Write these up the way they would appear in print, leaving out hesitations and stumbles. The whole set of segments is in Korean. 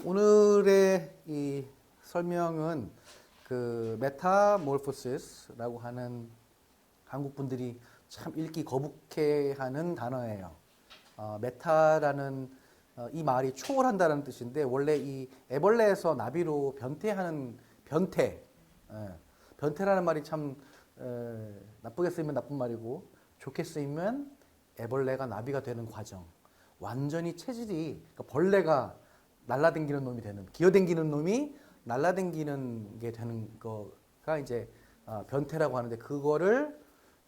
오늘의 이 설명은 그 메타몰포시스라고 하는 한국 분들이 참 읽기 거북해하는 단어예요. 메타라는 이 말이 초월한다는 뜻인데 원래 이 애벌레에서 나비로 변태하는 변태, 변태라는 말이 참 나쁘게 쓰이면 나쁜 말이고 좋게 쓰이면 애벌레가 나비가 되는 과정. 완전히 체질이 그러니까 벌레가 날라댕기는 놈이 되는 기어댕기는 놈이 날라댕기는 게 되는 거가 이제 변태라고 하는데 그거를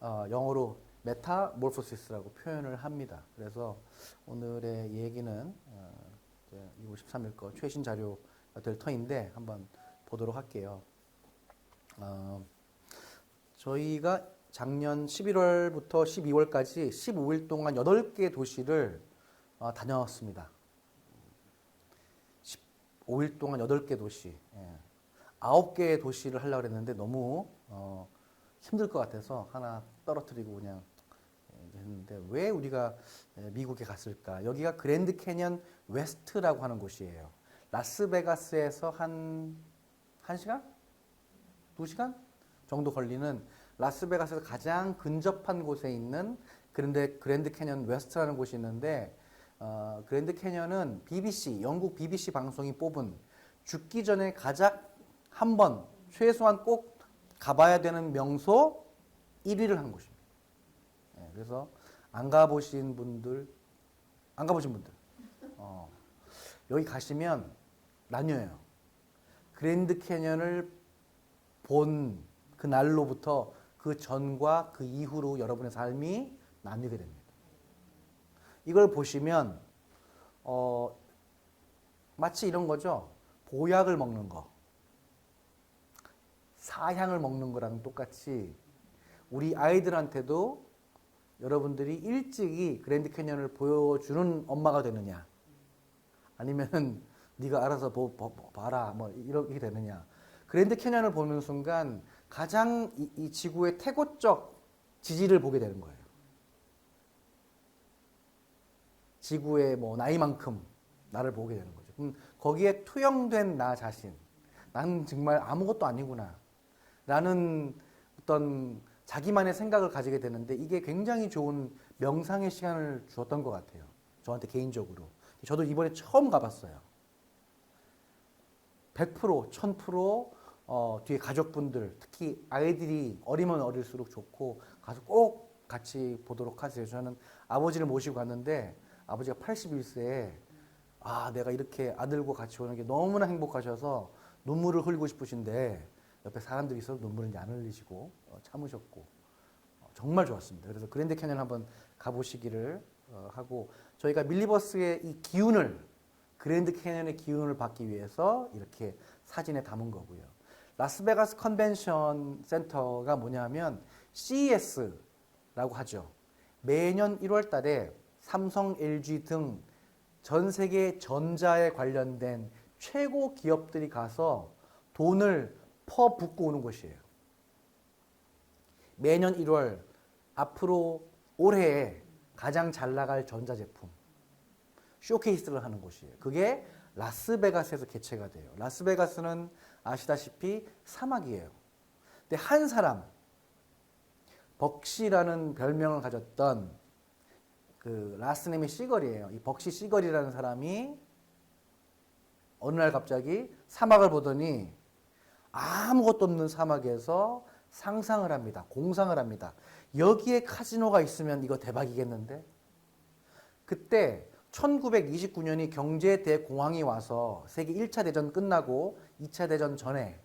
영어로 메타몰포시스라고 표현을 합니다. 그래서 오늘의 얘기는 2월 13일 거 최신 자료가 될 터인데 한번 보도록 할게요. 저희가 작년 11월부터 12월까지 15일 동안 8개 도시를 다녀왔습니다. 15일 동안 8개 도시. 9개의 도시를 하려고 했는데 너무 힘들 것 같아서 하나 떨어뜨리고 그냥 했는데 왜 우리가 미국에 갔을까? 여기가 그랜드 캐년 웨스트라고 하는 곳이에요. 라스베가스에서 한 1시간? 2시간? 정도 걸리는 라스베가스에서 가장 근접한 곳에 있는 그랜드 캐년 웨스트라는 곳이 있는데 그랜드 캐년은 BBC, 영국 BBC 방송이 뽑은 죽기 전에 가장 한 번 최소한 꼭 가봐야 되는 명소 1위를 한 곳입니다. 그래서 안 가보신 분들 여기 가시면 나뉘어요. 그랜드 캐년을 본 그 날로부터 그 전과 그 이후로 여러분의 삶이 나뉘게 됩니다. 이걸 보시면 마치 이런 거죠. 보약을 먹는 거, 사향을 먹는 거랑 똑같이 우리 아이들한테도 여러분들이 일찍이 그랜드 캐년을 보여주는 엄마가 되느냐, 아니면 네가 알아서 봐라 뭐 이렇게 되느냐. 그랜드 캐년을 보는 순간 가장 이 지구의 태고적 지지를 보게 되는 거예요. 지구의 뭐 나이만큼 나를 보게 되는 거죠. 그럼 거기에 투영된 나 자신, 나는 정말 아무것도 아니구나 라는 어떤 자기만의 생각을 가지게 되는데 이게 굉장히 좋은 명상의 시간을 주었던 것 같아요. 저한테 개인적으로. 저도 이번에 처음 가봤어요. 100%, 1000% 뒤에 가족분들, 특히 아이들이 어리면 어릴수록 좋고 가서 꼭 같이 보도록 하세요. 저는 아버지를 모시고 갔는데 아버지가 81세에 내가 이렇게 아들과 같이 오는 게 너무나 행복하셔서 눈물을 흘리고 싶으신데 옆에 사람들이 있어서 눈물을 안 흘리시고 참으셨고 정말 좋았습니다. 그래서 그랜드 캐년 한번 가보시기를 하고 저희가 밀리버스의 이 기운을 그랜드 캐년의 기운을 받기 위해서 이렇게 사진에 담은 거고요. 라스베가스 컨벤션 센터가 뭐냐면 CES라고 하죠. 매년 1월 달에 삼성, LG 등 전 세계 전자에 관련된 최고 기업들이 가서 돈을 퍼붓고 오는 곳이에요. 매년 1월 앞으로 올해에 가장 잘 나갈 전자제품 쇼케이스를 하는 곳이에요. 그게 라스베가스에서 개최가 돼요. 라스베가스는 아시다시피 사막이에요. 근데 한 사람, 벅시라는 별명을 가졌던 그 라스네미 시걸이에요. 이 벅시 시걸이라는 사람이 어느 날 갑자기 사막을 보더니 아무것도 없는 사막에서 상상을 합니다. 공상을 합니다. 여기에 카지노가 있으면 이거 대박이겠는데? 그때 1929년이 경제 대공황이 와서 세계 1차 대전 끝나고 2차 대전 전에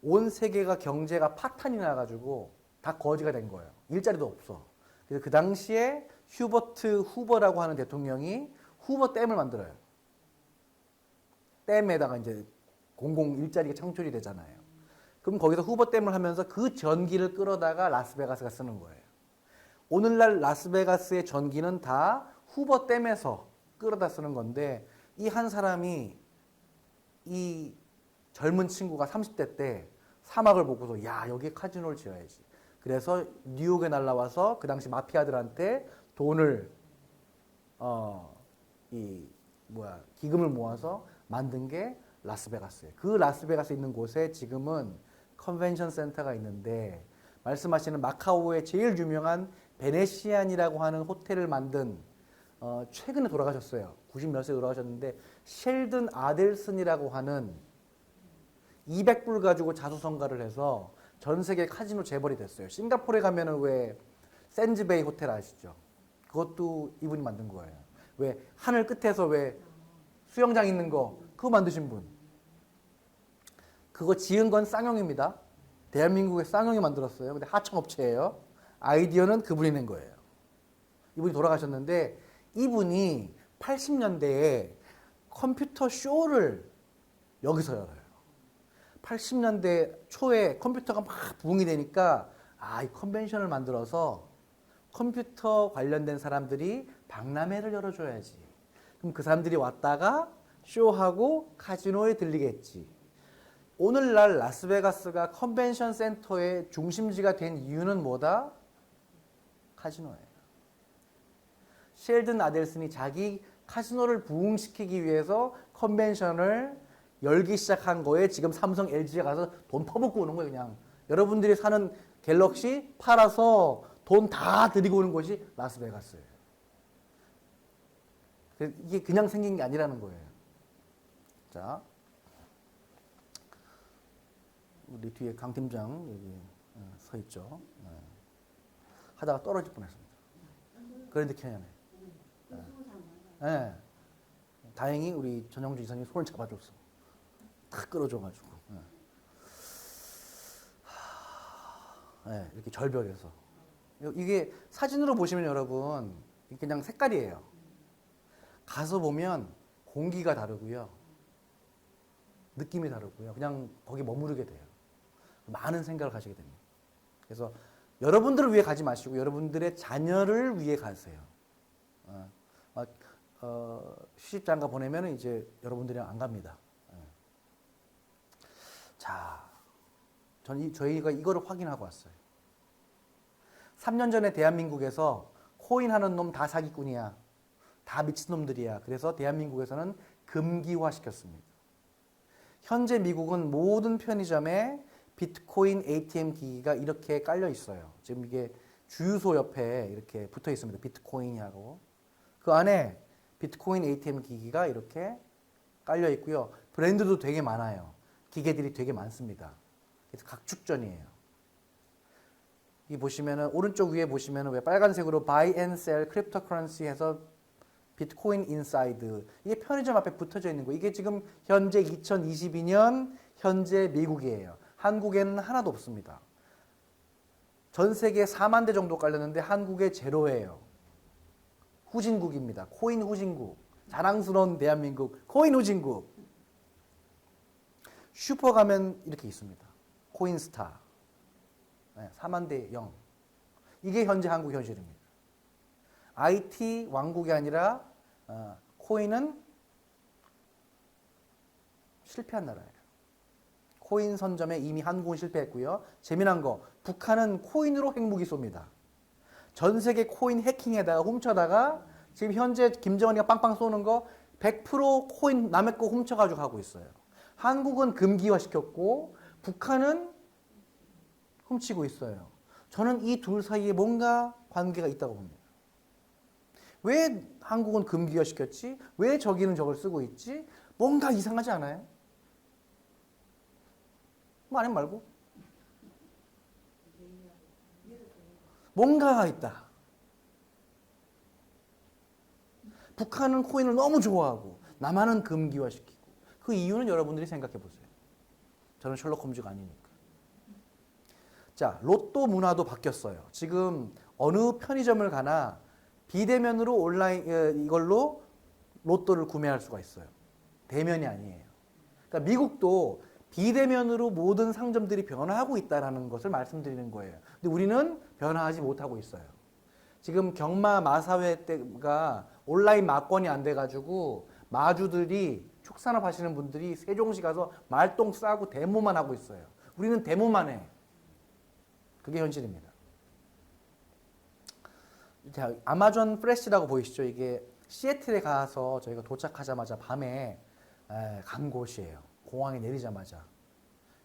온 세계가 경제가 파탄이 나가지고 다 거지가 된 거예요. 일자리도 없어. 그래서 그 당시에 휴버트 후버라고 하는 대통령이 후버 댐을 만들어요. 댐에다가 이제 공공 일자리가 창출이 되잖아요. 그럼 거기서 후버 댐을 하면서 그 전기를 끌어다가 라스베가스가 쓰는 거예요. 오늘날 라스베가스의 전기는 다 후버 댐에서 끌어다 쓰는 건데 이 한 사람이 이 젊은 친구가 30대 때 사막을 보고서 야 여기에 카지노를 지어야지. 그래서 뉴욕에 날라와서 그 당시 마피아들한테 돈을 이 기금을 모아서 만든 게 라스베가스예요. 그 라스베가스 있는 곳에 지금은 컨벤션 센터가 있는데 말씀하시는 마카오의 제일 유명한 베네시안이라고 하는 호텔을 만든 최근에 돌아가셨어요. 90 몇 세 돌아가셨는데 셸든 아델슨이라고 하는 200불 가지고 자수성가를 해서 전 세계 카지노 재벌이 됐어요. 싱가포르에 가면은 왜 샌즈베이 호텔 아시죠? 그것도 이분이 만든 거예요. 왜 하늘 끝에서 왜 수영장 있는 거 그거 만드신 분. 그거 지은 건 쌍용입니다. 대한민국의 쌍용이 만들었어요. 근데 하청업체예요. 아이디어는 그분이 낸 거예요. 이분이 돌아가셨는데 이분이 80년대에 컴퓨터 쇼를 여기서 열어요. 80년대 초에 컴퓨터가 막 부흥이 되니까 이 컨벤션을 만들어서 컴퓨터 관련된 사람들이 박람회를 열어줘야지. 그럼 그 사람들이 왔다가 쇼하고 카지노에 들리겠지. 오늘날 라스베가스가 컨벤션 센터의 중심지가 된 이유는 뭐다? 카지노예요. 셸든 아델슨이 자기 카지노를 부흥시키기 위해서 컨벤션을 열기 시작한 거에 지금 삼성, LG가 가서 돈 퍼붓고 오는 거예요. 그냥 여러분들이 사는 갤럭시 팔아서 돈 다 들이고 오는 곳이 라스베가스예요. 이게 그냥 생긴 게 아니라는 거예요. 자, 우리 뒤에 강 팀장 여기 서 있죠. 하다가 떨어질 뻔했습니다. 그랜드 캐년에. 네. 다행히 우리 전영주 이사님이 손을 잡아줬어. 탁 끌어줘가지고. 네, 이렇게 절벽에서. 이게 사진으로 보시면 여러분 그냥 색깔이에요. 가서 보면 공기가 다르고요. 느낌이 다르고요. 그냥 거기 머무르게 돼요. 많은 생각을 가지게 됩니다. 그래서 여러분들을 위해 가지 마시고 여러분들의 자녀를 위해 가세요. 휴식장가 보내면 이제 여러분들이랑 안 갑니다. 자, 저희가 이거를 확인하고 왔어요. 3년 전에 대한민국에서 코인 하는 놈 다 사기꾼이야. 다 미친놈들이야. 그래서 대한민국에서는 금기화 시켰습니다. 현재 미국은 모든 편의점에 비트코인 ATM 기기가 이렇게 깔려 있어요. 지금 이게 주유소 옆에 이렇게 붙어 있습니다. 비트코인이라고. 그 안에 비트코인 ATM 기기가 이렇게 깔려 있고요. 브랜드도 되게 많아요. 기계들이 되게 많습니다. 그래서 각축전이에요. 이 보시면은 오른쪽 위에 보시면은 왜 빨간색으로 buy and sell cryptocurrency 해서 비트코인 인사이드 이게 편의점 앞에 붙어져 있는 거. 이게 지금 현재 2022년 현재 미국이에요. 한국에는 하나도 없습니다. 전 세계 4만 대 정도 깔렸는데 한국에 제로예요. 후진국입니다. 코인 후진국. 자랑스러운 대한민국 코인 후진국. 슈퍼 가면 이렇게 있습니다. 코인스타. 4만 대 0. 이게 현재 한국 현실입니다. IT 왕국이 아니라 코인은 실패한 나라예요. 코인 선점에 이미 한국은 실패했고요. 재미난 거, 북한은 코인으로 핵무기 쏩니다. 전 세계 코인 해킹에다가 훔쳐다가 지금 현재 김정은이가 빵빵 쏘는 거 100% 코인 남의 거 훔쳐가지고 하고 있어요. 한국은 금기화 시켰고 북한은 훔치고 있어요. 저는 이 둘 사이에 뭔가 관계가 있다고 봅니다. 왜 한국은 금기화 시켰지? 왜 저기는 저걸 쓰고 있지? 뭔가 이상하지 않아요? 말해 말고. 뭔가가 있다. 북한은 코인을 너무 좋아하고 남한은 금기화시키고 그 이유는 여러분들이 생각해 보세요. 저는 셜록 홈즈가 아니니까. 자, 로또 문화도 바뀌었어요. 지금 어느 편의점을 가나 비대면으로 온라인 이걸로 로또를 구매할 수가 있어요. 대면이 아니에요. 그러니까 미국도 비대면으로 모든 상점들이 변화하고 있다는 것을 말씀드리는 거예요. 근데 우리는 변화하지 못하고 있어요. 지금 경마 마사회 때가 온라인 막권이 안 돼가지고 마주들이 축산업 하시는 분들이 세종시 가서 말똥 싸고 데모만 하고 있어요. 우리는 데모만 해. 그게 현실입니다. 자, 아마존 프레시라고 보이시죠? 이게 시애틀에 가서 저희가 도착하자마자 밤에 간 곳이에요. 공항에 내리자마자.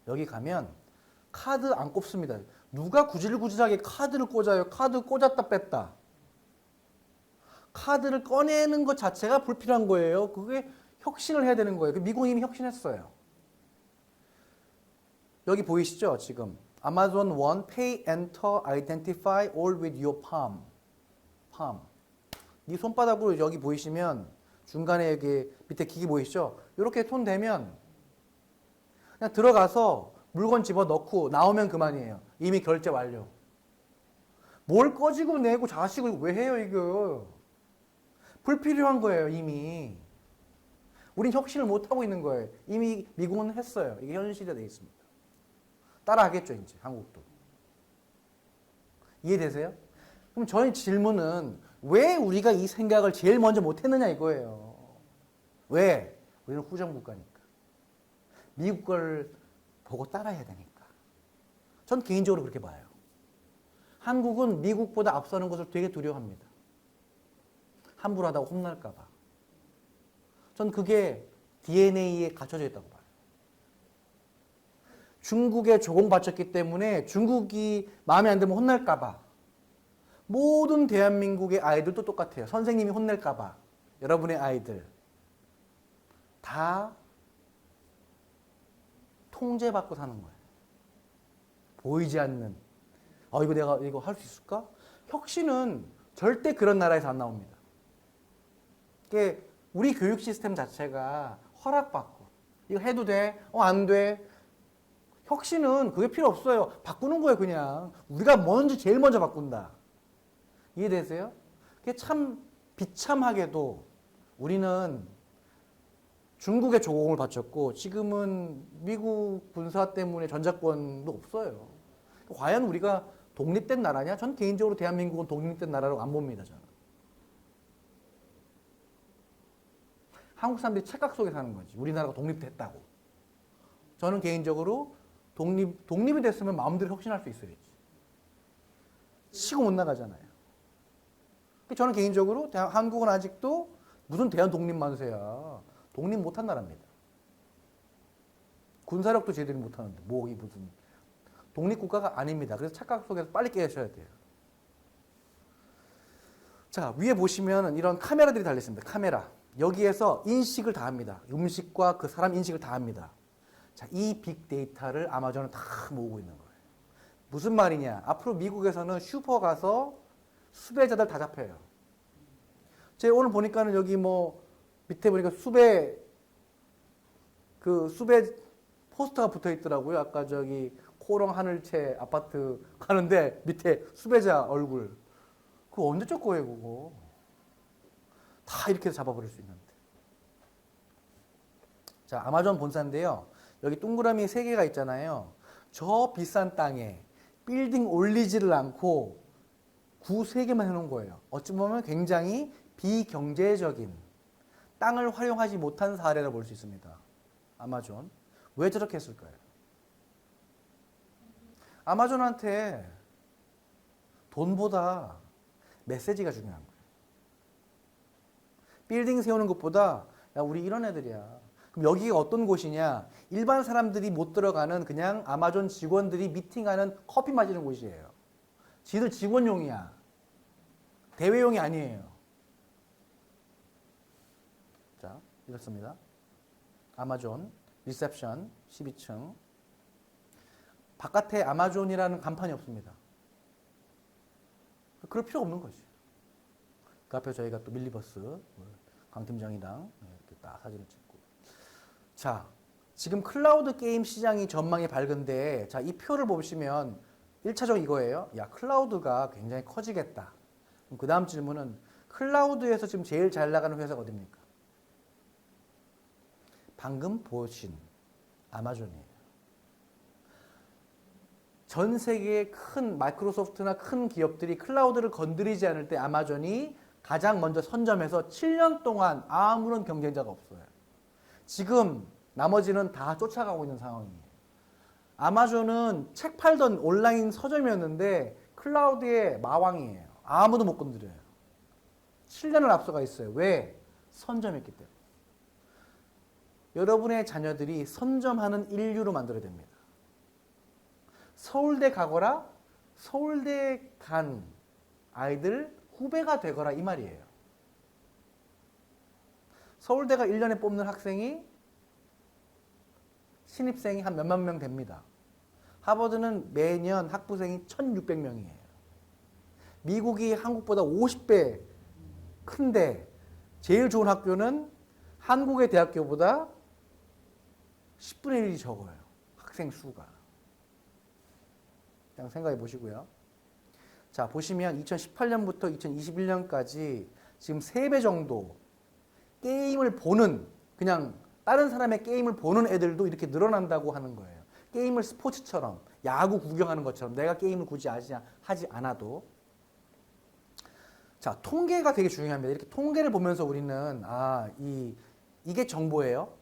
여기 가면 카드 안 꼽습니다. 누가 구질구질하게 카드를 꽂아요. 카드 꽂았다 뺐다. 카드를 꺼내는 것 자체가 불필요한 거예요. 그게 혁신을 해야 되는 거예요. 미국은 이미 혁신했어요. 여기 보이시죠? 지금 아마존 One Pay Enter Identify All with Your Palm. 이 손바닥으로 여기 보이시면 중간에 여기 밑에 기기 보이시죠? 이렇게 손 대면 그냥 들어가서 물건 집어 넣고 나오면 그만이에요. 이미 결제 완료. 뭘 꺼지고 내고 자식을 왜 해요, 이거? 불필요한 거예요, 이미. 우린 혁신을 못 하고 있는 거예요. 이미 미국은 했어요. 이게 현실화 되어 있습니다. 따라하겠죠, 이제 한국도. 이해되세요? 그럼 저희 질문은 왜 우리가 이 생각을 제일 먼저 못 했느냐 이거예요. 왜? 우리는 후정 국가니까. 미국 걸 보고 따라해야 되니까. 전 개인적으로 그렇게 봐요. 한국은 미국보다 앞서는 것을 되게 두려워합니다. 함부로 하다가 혼날까 봐. 전 그게 DNA에 갖춰져 있다고 봐요. 중국에 조공바쳤기 때문에 중국이 마음에 안 들면 혼날까 봐. 모든 대한민국의 아이들도 똑같아요. 선생님이 혼낼까 봐. 여러분의 아이들 다 통제받고 사는 거예요. 보이지 않는. 이거 내가 이거 할 수 있을까? 혁신은 절대 그런 나라에서 안 나옵니다. 그게 우리 교육 시스템 자체가 허락받고 이거 해도 돼? 안 돼? 혁신은 그게 필요 없어요. 바꾸는 거예요, 그냥. 우리가 제일 먼저 바꾼다. 이해되세요? 그게 참 비참하게도 우리는 중국의 조공을 바쳤고 지금은 미국 군사 때문에 전작권도 없어요. 과연 우리가 독립된 나라냐? 전 개인적으로 대한민국은 독립된 나라라고 안 봅니다, 저는. 한국 사람들이 착각 속에 사는 거지. 우리나라가 독립됐다고. 저는 개인적으로 독립이 됐으면 마음대로 혁신할 수 있어야지. 치고 못 나가잖아요. 저는 개인적으로 한국은 아직도 무슨 대한 독립 만세야. 독립 못한 나라입니다. 군사력도 제대로 못하는데 뭐 이 무슨 독립국가가 아닙니다. 그래서 착각 속에서 빨리 깨셔야 돼요. 자, 위에 보시면 이런 카메라들이 달려있습니다. 카메라. 여기에서 인식을 다 합니다. 음식과 그 사람 인식을 다 합니다. 자, 이 빅데이터를 아마존은 다 모으고 있는 거예요. 무슨 말이냐? 앞으로 미국에서는 슈퍼 가서 수배자들 다 잡혀요. 제가 오늘 보니까는 여기 뭐 밑에 보니까 수배 포스터가 붙어 있더라고요. 아까 저기 코롱 하늘채 아파트 가는데 밑에 수배자 얼굴. 그거 언제적 거예요, 그거? 다 이렇게 잡아버릴 수 있는데. 자, 아마존 본사인데요. 여기 동그라미 3개가 있잖아요. 저 비싼 땅에 빌딩 올리지를 않고 구 3개만 해놓은 거예요. 어찌 보면 굉장히 비경제적인 땅을 활용하지 못한 사례라 볼 수 있습니다. 아마존. 왜 저렇게 했을까요? 아마존한테 돈보다 메시지가 중요한 거예요. 빌딩 세우는 것보다 야, 우리 이런 애들이야. 그럼 여기가 어떤 곳이냐? 일반 사람들이 못 들어가는 그냥 아마존 직원들이 미팅하는 커피 마시는 곳이에요. 지들 직원용이야. 대회용이 아니에요. 자, 이렇습니다. 아마존 리셉션 12층. 바깥에 아마존이라는 간판이 없습니다. 그럴 필요가 없는 거지. 그 앞에 저희가 또 밀리버스 강 팀장이랑 이렇게 딱 사진을 찍고. 자, 지금 클라우드 게임 시장이 전망이 밝은데, 자, 이 표를 보시면 1차적 이거예요. 야, 클라우드가 굉장히 커지겠다. 그 다음 질문은 클라우드에서 지금 제일 잘 나가는 회사가 어디입니까? 방금 보신 아마존이에요. 전 세계의 큰 마이크로소프트나 큰 기업들이 클라우드를 건드리지 않을 때 아마존이 가장 먼저 선점해서 7년 동안 아무런 경쟁자가 없어요. 지금 나머지는 다 쫓아가고 있는 상황이에요. 아마존은 책 팔던 온라인 서점이었는데 클라우드의 마왕이에요. 아무도 못 건드려요. 7년을 앞서가 있어요. 왜? 선점했기 때문에. 여러분의 자녀들이 선점하는 인류로 만들어야 됩니다. 서울대 가거라, 서울대 간 아이들 후배가 되거라 이 말이에요. 서울대가 1년에 뽑는 학생이 신입생이 한 몇만 명 됩니다. 하버드는 매년 학부생이 1,600명이에요. 미국이 한국보다 50배 큰데 제일 좋은 학교는 한국의 대학교보다 10분의 1이 적어요. 학생 수가. 그냥 생각해 보시고요. 자, 보시면 2018년부터 2021년까지 지금 3배 정도 게임을 보는, 그냥 다른 사람의 게임을 보는 애들도 이렇게 늘어난다고 하는 거예요. 게임을 스포츠처럼, 야구 구경하는 것처럼 내가 게임을 굳이 하지 않아도. 자, 통계가 되게 중요합니다. 이렇게 통계를 보면서 우리는 이게 정보예요.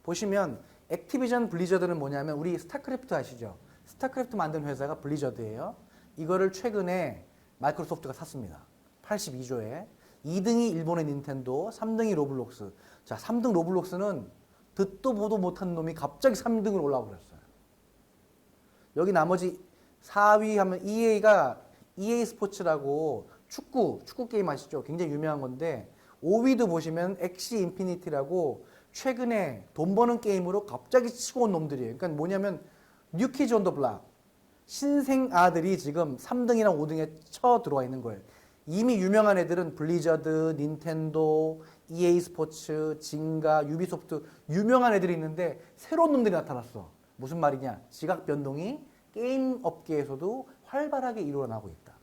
보시면 액티비전 블리자드는 뭐냐면 우리 스타크래프트 아시죠? 스타크래프트 만든 회사가 블리자드예요. 이거를 최근에 마이크로소프트가 샀습니다. 82조에. 2등이 일본의 닌텐도, 3등이 로블록스. 자, 3등 로블록스는 듣도 보도 못한 놈이 갑자기 3등으로 올라와 버렸어요. 여기 나머지 4위 하면 EA 스포츠라고 축구 게임 아시죠? 굉장히 유명한 건데 5위도 보시면 엑시 인피니티라고 최근에 돈 버는 게임으로 갑자기 치고 온 놈들이에요. 그러니까 뭐냐면 뉴키즈 온 더 블락. 신생 아들이 지금 3등이랑 5등에 쳐 들어와 있는 거예요. 이미 유명한 애들은 블리자드, 닌텐도, EA 스포츠, 진가, 유비소프트 유명한 애들이 있는데 새로운 놈들이 나타났어. 무슨 말이냐? 지각 변동이 게임 업계에서도 활발하게 일어나고 있다.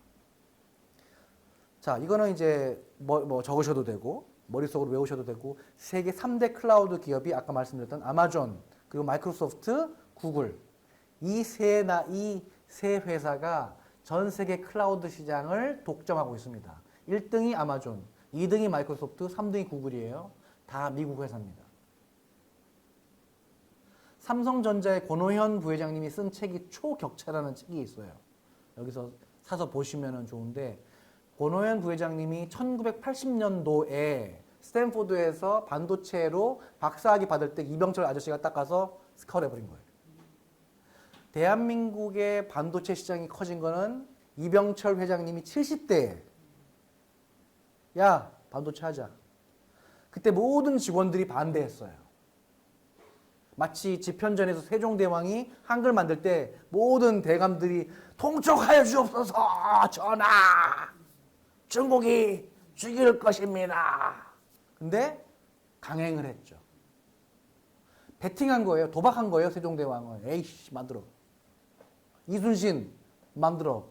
자, 이거는 이제 뭐 적으셔도 되고 머릿속으로 외우셔도 되고 세계 3대 클라우드 기업이 아까 말씀드렸던 아마존, 그리고 마이크로소프트, 구글 이 세 회사가 전 세계 클라우드 시장을 독점하고 있습니다. 1등이 아마존, 2등이 마이크로소프트, 3등이 구글이에요. 다 미국 회사입니다. 삼성전자의 권오현 부회장님이 쓴 책이 초격차라는 책이 있어요. 여기서 사서 보시면 좋은데 권오현 부회장님이 1980년도에 스탠포드에서 반도체로 박사학위 받을 때 이병철 아저씨가 딱 가서 스카웃 해버린 거예요. 대한민국의 반도체 시장이 커진 거는 이병철 회장님이 70대에 야, 반도체 하자. 그때 모든 직원들이 반대했어요. 마치 집현전에서 세종대왕이 한글 만들 때 모든 대감들이 통촉하여 주옵소서 전하! 중국이 죽일 것입니다. 근데 강행을 했죠. 베팅한 거예요. 도박한 거예요. 세종대왕을. 에이씨 만들어. 이순신 만들어.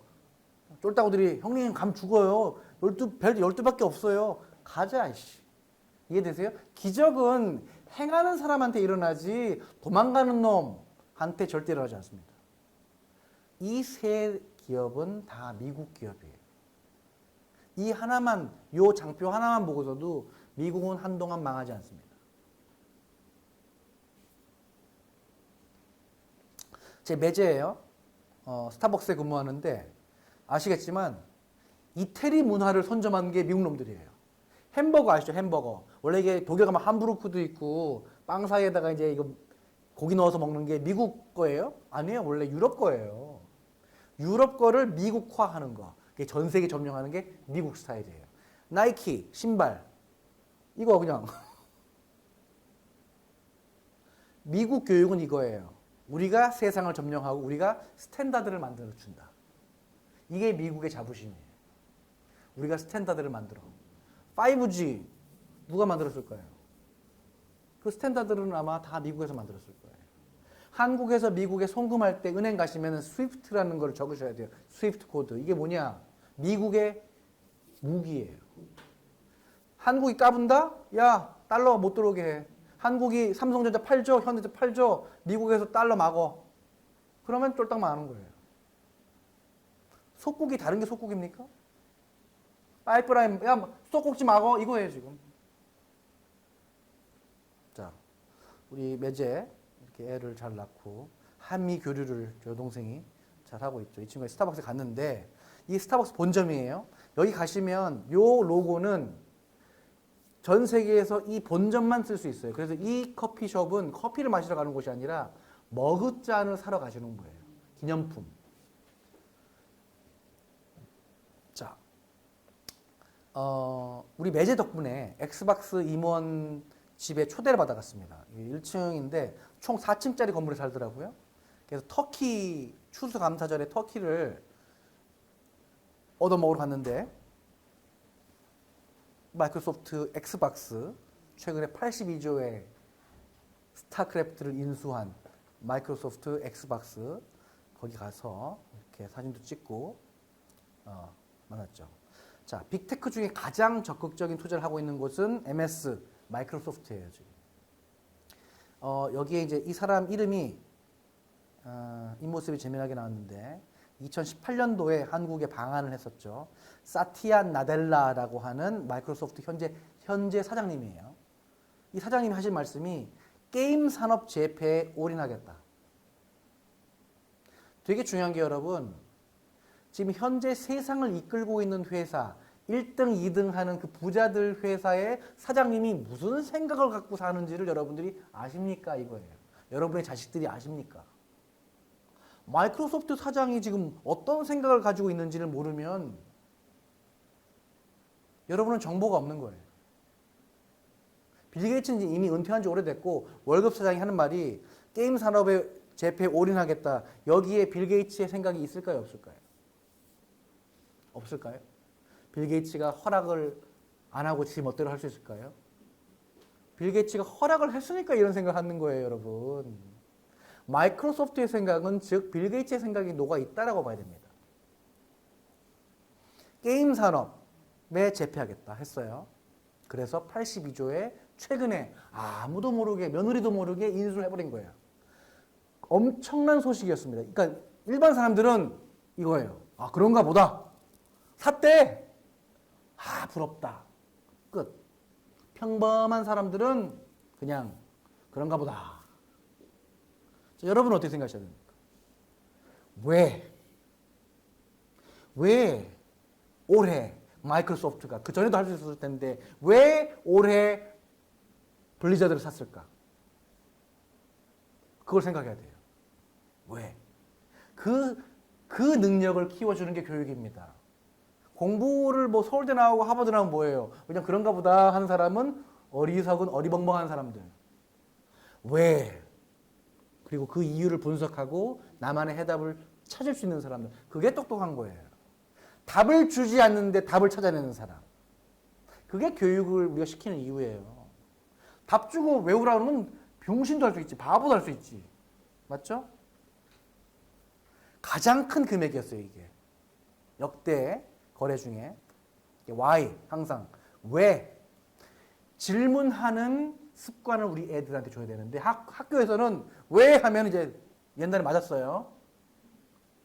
쫄따구들이 형님 감 죽어요. 12밖에 없어요. 가자. 이씨. 이해되세요? 기적은 행하는 사람한테 일어나지 도망가는 놈한테 절대 일어나지 않습니다. 이 세 기업은 다 미국 기업이에요. 이 하나만, 요 장표 하나만 보고서도 미국은 한동안 망하지 않습니다. 제 매제예요. 스타벅스에 근무하는데 아시겠지만 이태리 문화를 선점한 게 미국 놈들이에요. 햄버거 아시죠? 햄버거. 원래 이게 독일 가면 함부르크도 있고 빵 사이에다가 이제 이거 고기 넣어서 먹는 게 미국 거예요? 아니에요. 원래 유럽 거예요. 유럽 거를 미국화하는 거. 전 세계 점령하는 게 미국 스타일이에요. 나이키 신발 이거 그냥 미국 교육은 이거예요. 우리가 세상을 점령하고 우리가 스탠다드를 만들어 준다. 이게 미국의 자부심이에요. 우리가 스탠다드를 만들어. 5G 누가 만들었을 거예요? 그 스탠다드는 아마 다 미국에서 만들었을 거예요. 한국에서 미국에 송금할 때 은행 가시면 스위프트라는 걸 적으셔야 돼요. 스위프트 코드. 이게 뭐냐? 미국의 무기예요. 한국이 까분다? 야, 달러 못 들어오게 해. 한국이 삼성전자 팔죠? 현대차 팔죠? 미국에서 달러 막어. 그러면 쫄딱 망하는 거예요. 속국이 다른 게 속국입니까? 파이프라인, 야, 속국지 막어. 이거예요, 지금. 자, 우리 매제 이렇게 애를 잘 낳고 한미 교류를 저 동생이 잘 하고 있죠. 이 친구가 스타벅스에 갔는데 이 스타벅스 본점이에요. 여기 가시면 요 로고는 전 세계에서 이 본점만 쓸 수 있어요. 그래서 이 커피숍은 커피를 마시러 가는 곳이 아니라 머그잔을 사러 가시는 거예요. 기념품. 자, 우리 매제 덕분에 엑스박스 임원 집에 초대를 받아갔습니다. 1층인데 총 4층짜리 건물에 살더라고요. 그래서 터키 추수감사절에 터키를 얻어먹으러 갔는데 마이크로소프트 엑스박스 최근에 82조의 스타크래프트를 인수한 마이크로소프트 엑스박스 거기 가서 이렇게 사진도 찍고 만났죠. 자, 빅테크 중에 가장 적극적인 투자를 하고 있는 곳은 MS 마이크로소프트예요, 지금. 여기에 이제 이 사람 이름이 입모습이 재미나게 나왔는데 2018년도에 한국에 방한을 했었죠. 사티아 나델라라고 하는 마이크로소프트 현재 사장님이에요. 이 사장님이 하신 말씀이 게임 산업 재패에 올인하겠다. 되게 중요한 게 여러분, 지금 현재 세상을 이끌고 있는 회사 1등, 2등 하는 그 부자들 회사의 사장님이 무슨 생각을 갖고 사는지를 여러분들이 아십니까? 이거예요. 여러분의 자식들이 아십니까? 마이크로소프트 사장이 지금 어떤 생각을 가지고 있는지를 모르면 여러분은 정보가 없는 거예요. 빌 게이츠는 이미 은퇴한 지 오래됐고 월급 사장이 하는 말이 게임 산업의 재패에 올인하겠다. 여기에 빌 게이츠의 생각이 있을까요? 없을까요? 없을까요? 빌 게이츠가 허락을 안 하고 지 멋대로 할 수 있을까요? 빌 게이츠가 허락을 했으니까 이런 생각을 하는 거예요, 여러분. 마이크로소프트의 생각은 즉 빌 게이츠의 생각이 녹아 있다라고 봐야 됩니다. 게임 산업에 재패하겠다 했어요. 그래서 82조에 최근에 아무도 모르게 며느리도 모르게 인수를 해버린 거예요. 엄청난 소식이었습니다. 그러니까 일반 사람들은 이거예요. 아, 그런가 보다. 샀대. 아, 부럽다. 끝. 평범한 사람들은 그냥 그런가 보다. 자, 여러분은 어떻게 생각하셔야 됩니까? 왜 올해 마이크로소프트가 그 전에도 할 수 있었을 텐데 왜 올해 블리자드를 샀을까? 그걸 생각해야 돼요. 왜? 그 능력을 키워주는 게 교육입니다. 공부를 뭐 서울대 나오고 하버드 나오면 뭐예요? 그냥 그런가 보다 하는 사람은 어리석은 어리벙벙한 사람들. 왜? 그리고 그 이유를 분석하고 나만의 해답을 찾을 수 있는 사람들. 그게 똑똑한 거예요. 답을 주지 않는데 답을 찾아내는 사람. 그게 교육을 우리가 시키는 이유예요. 답 주고 외우라 그러면 병신도 할 수 있지. 바보도 할 수 있지. 맞죠? 가장 큰 금액이었어요, 이게. 역대 거래 중에. why, 항상. 왜? 질문하는 습관을 우리 애들한테 줘야 되는데 학교에서는 왜 하면 이제 옛날에 맞았어요.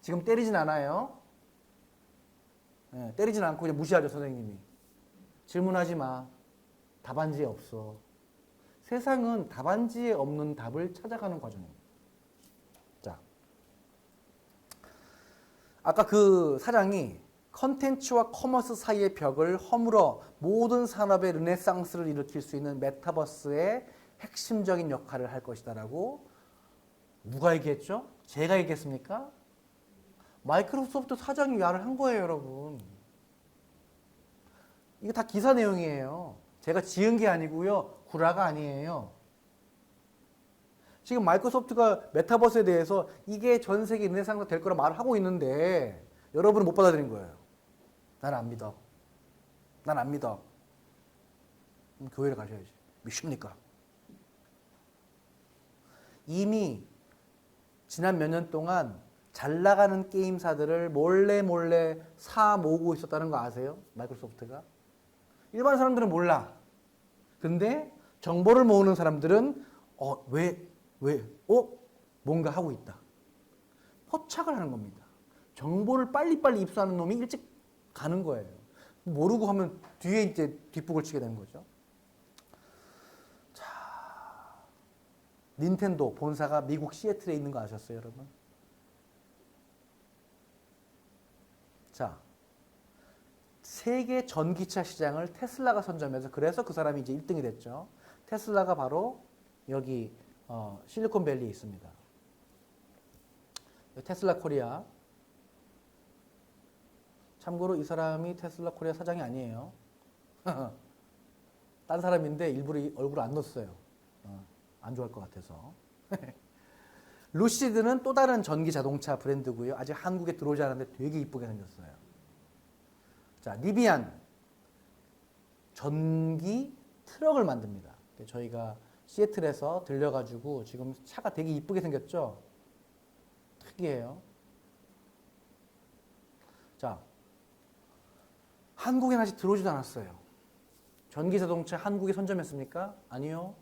지금 때리진 않아요. 네, 때리진 않고 그냥 무시하죠, 선생님이. 질문하지 마. 답안지에 없어. 세상은 답안지에 없는 답을 찾아가는 과정입니다. 자, 아까 그 사장이 컨텐츠와 커머스 사이의 벽을 허물어 모든 산업의 르네상스를 일으킬 수 있는 메타버스의 핵심적인 역할을 할 것이다라고 누가 얘기했죠? 제가 얘기했습니까? 마이크로소프트 사장이 말을 한 거예요, 여러분. 이거 다 기사 내용이에요. 제가 지은 게 아니고요. 구라가 아니에요. 지금 마이크로소프트가 메타버스에 대해서 이게 전 세계 르네상스가 될 거라 말을 하고 있는데 여러분은 못 받아들인 거예요. 난 안 믿어. 난 안 믿어. 그럼 교회를 가셔야지. 믿습니까? 이미 지난 몇 년 동안 잘 나가는 게임사들을 몰래 사 모으고 있었다는 거 아세요? 마이크로소프트가. 일반 사람들은 몰라. 근데 정보를 모으는 사람들은 뭔가 하고 있다. 포착을 하는 겁니다. 정보를 빨리빨리 입수하는 놈이 일찍 가는 거예요. 모르고 하면 뒤에 이제 뒷북을 치게 되는 거죠. 자, 닌텐도 본사가 미국 시애틀에 있는 거 아셨어요, 여러분? 자, 세계 전기차 시장을 테슬라가 선점해서 그래서 그 사람이 이제 1등이 됐죠. 테슬라가 바로 여기 실리콘밸리에 있습니다. 테슬라 코리아. 참고로 이 사람이 테슬라 코리아 사장이 아니에요. 딴 사람인데 일부러 얼굴 안 넣었어요. 안 좋아할 것 같아서. 루시드는 또 다른 전기 자동차 브랜드고요. 아직 한국에 들어오지 않았는데 되게 이쁘게 생겼어요. 자, 리비안. 전기 트럭을 만듭니다. 저희가 시애틀에서 들려가지고 지금 차가 되게 이쁘게 생겼죠? 특이해요. 자, 한국엔 아직 들어오지도 않았어요. 전기 자동차 한국에 선점했습니까? 아니요.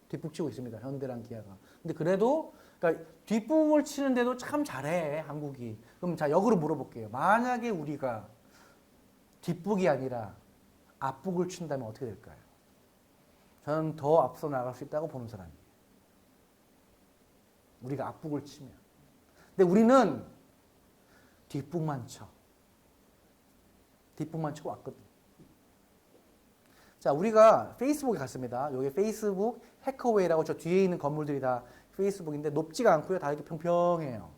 뒷북치고 있습니다. 현대랑 기아가. 근데 그래도 그러니까 뒷북을 치는데도 참 잘해 한국이. 그럼 자 역으로 물어볼게요. 만약에 우리가 뒷북이 아니라 앞북을 친다면 어떻게 될까요? 저는 더 앞서 나갈 수 있다고 보는 사람이에요. 우리가 앞북을 치면. 근데 우리는 뒷북만 쳐. 뒷북만 치고 왔거든. 자, 우리가 페이스북에 갔습니다. 여기 페이스북 해커웨이라고 저 뒤에 있는 건물들이 다 페이스북인데 높지가 않고요. 다 이렇게 평평해요.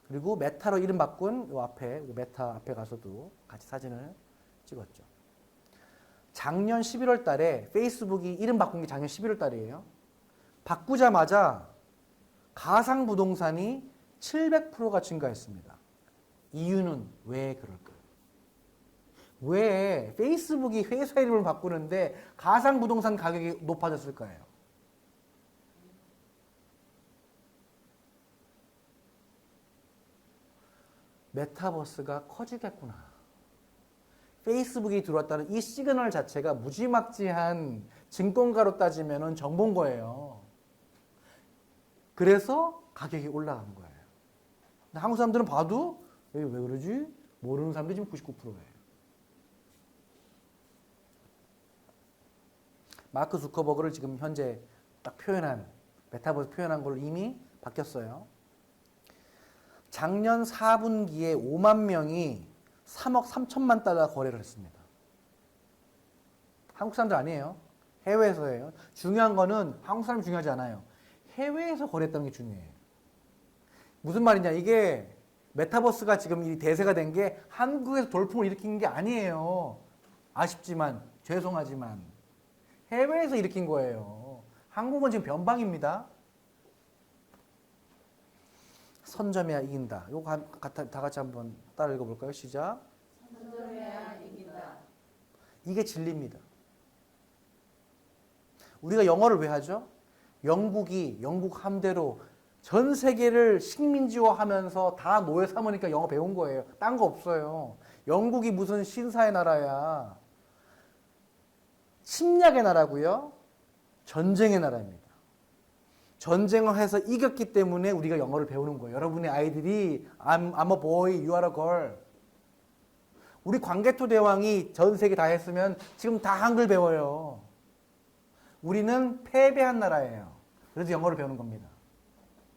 그리고 메타로 이름 바꾼 요 앞에 메타 앞에 가서도 같이 사진을 찍었죠. 작년 11월 달에 페이스북이 이름 바꾼 게 작년 11월 달이에요. 바꾸자마자 가상 부동산이 700%가 증가했습니다. 이유는 왜 그럴까요? 왜 페이스북이 회사 이름을 바꾸는데 가상 부동산 가격이 높아졌을까요? 메타버스가 커지겠구나. 페이스북이 들어왔다는 이 시그널 자체가 무지막지한 증권가로 따지면 정보인 거예요. 그래서 가격이 올라가는 거예요. 근데 한국 사람들은 봐도 왜 그러지? 모르는 사람들이 지금 99%예요. 마크 zu커버그를 지금 현재 딱 표현한 메타버스 표현한 걸로 이미 바뀌었어요. 작년 4분기에 5만 명이 3억 3천만 달러 거래를 했습니다. 한국 사람들 아니에요. 해외에서예요. 중요한 거는 한국 사람이 중요하지 않아요. 해외에서 거래했다는 게 중요해요. 무슨 말이냐? 이게 메타버스가 지금 이 대세가 된 게 한국에서 돌풍을 일으킨 게 아니에요. 아쉽지만 죄송하지만 해외에서 일으킨 거예요. 한국은 지금 변방입니다. 선점해야 이긴다. 이거 다 같이 한번 따라 읽어볼까요? 시작. 선점해야 이긴다. 이게 진리입니다. 우리가 영어를 왜 하죠? 영국이 영국 함대로 전 세계를 식민지화하면서 다 노예 삼으니까 영어 배운 거예요. 딴 거 없어요. 영국이 무슨 신사의 나라야. 침략의 나라고요. 전쟁의 나라입니다. 전쟁을 해서 이겼기 때문에 우리가 영어를 배우는 거예요. 여러분의 아이들이 I'm a boy, you are a girl. 우리 광개토 대왕이 전 세계 다 했으면 지금 다 한글 배워요. 우리는 패배한 나라예요. 그래서 영어를 배우는 겁니다.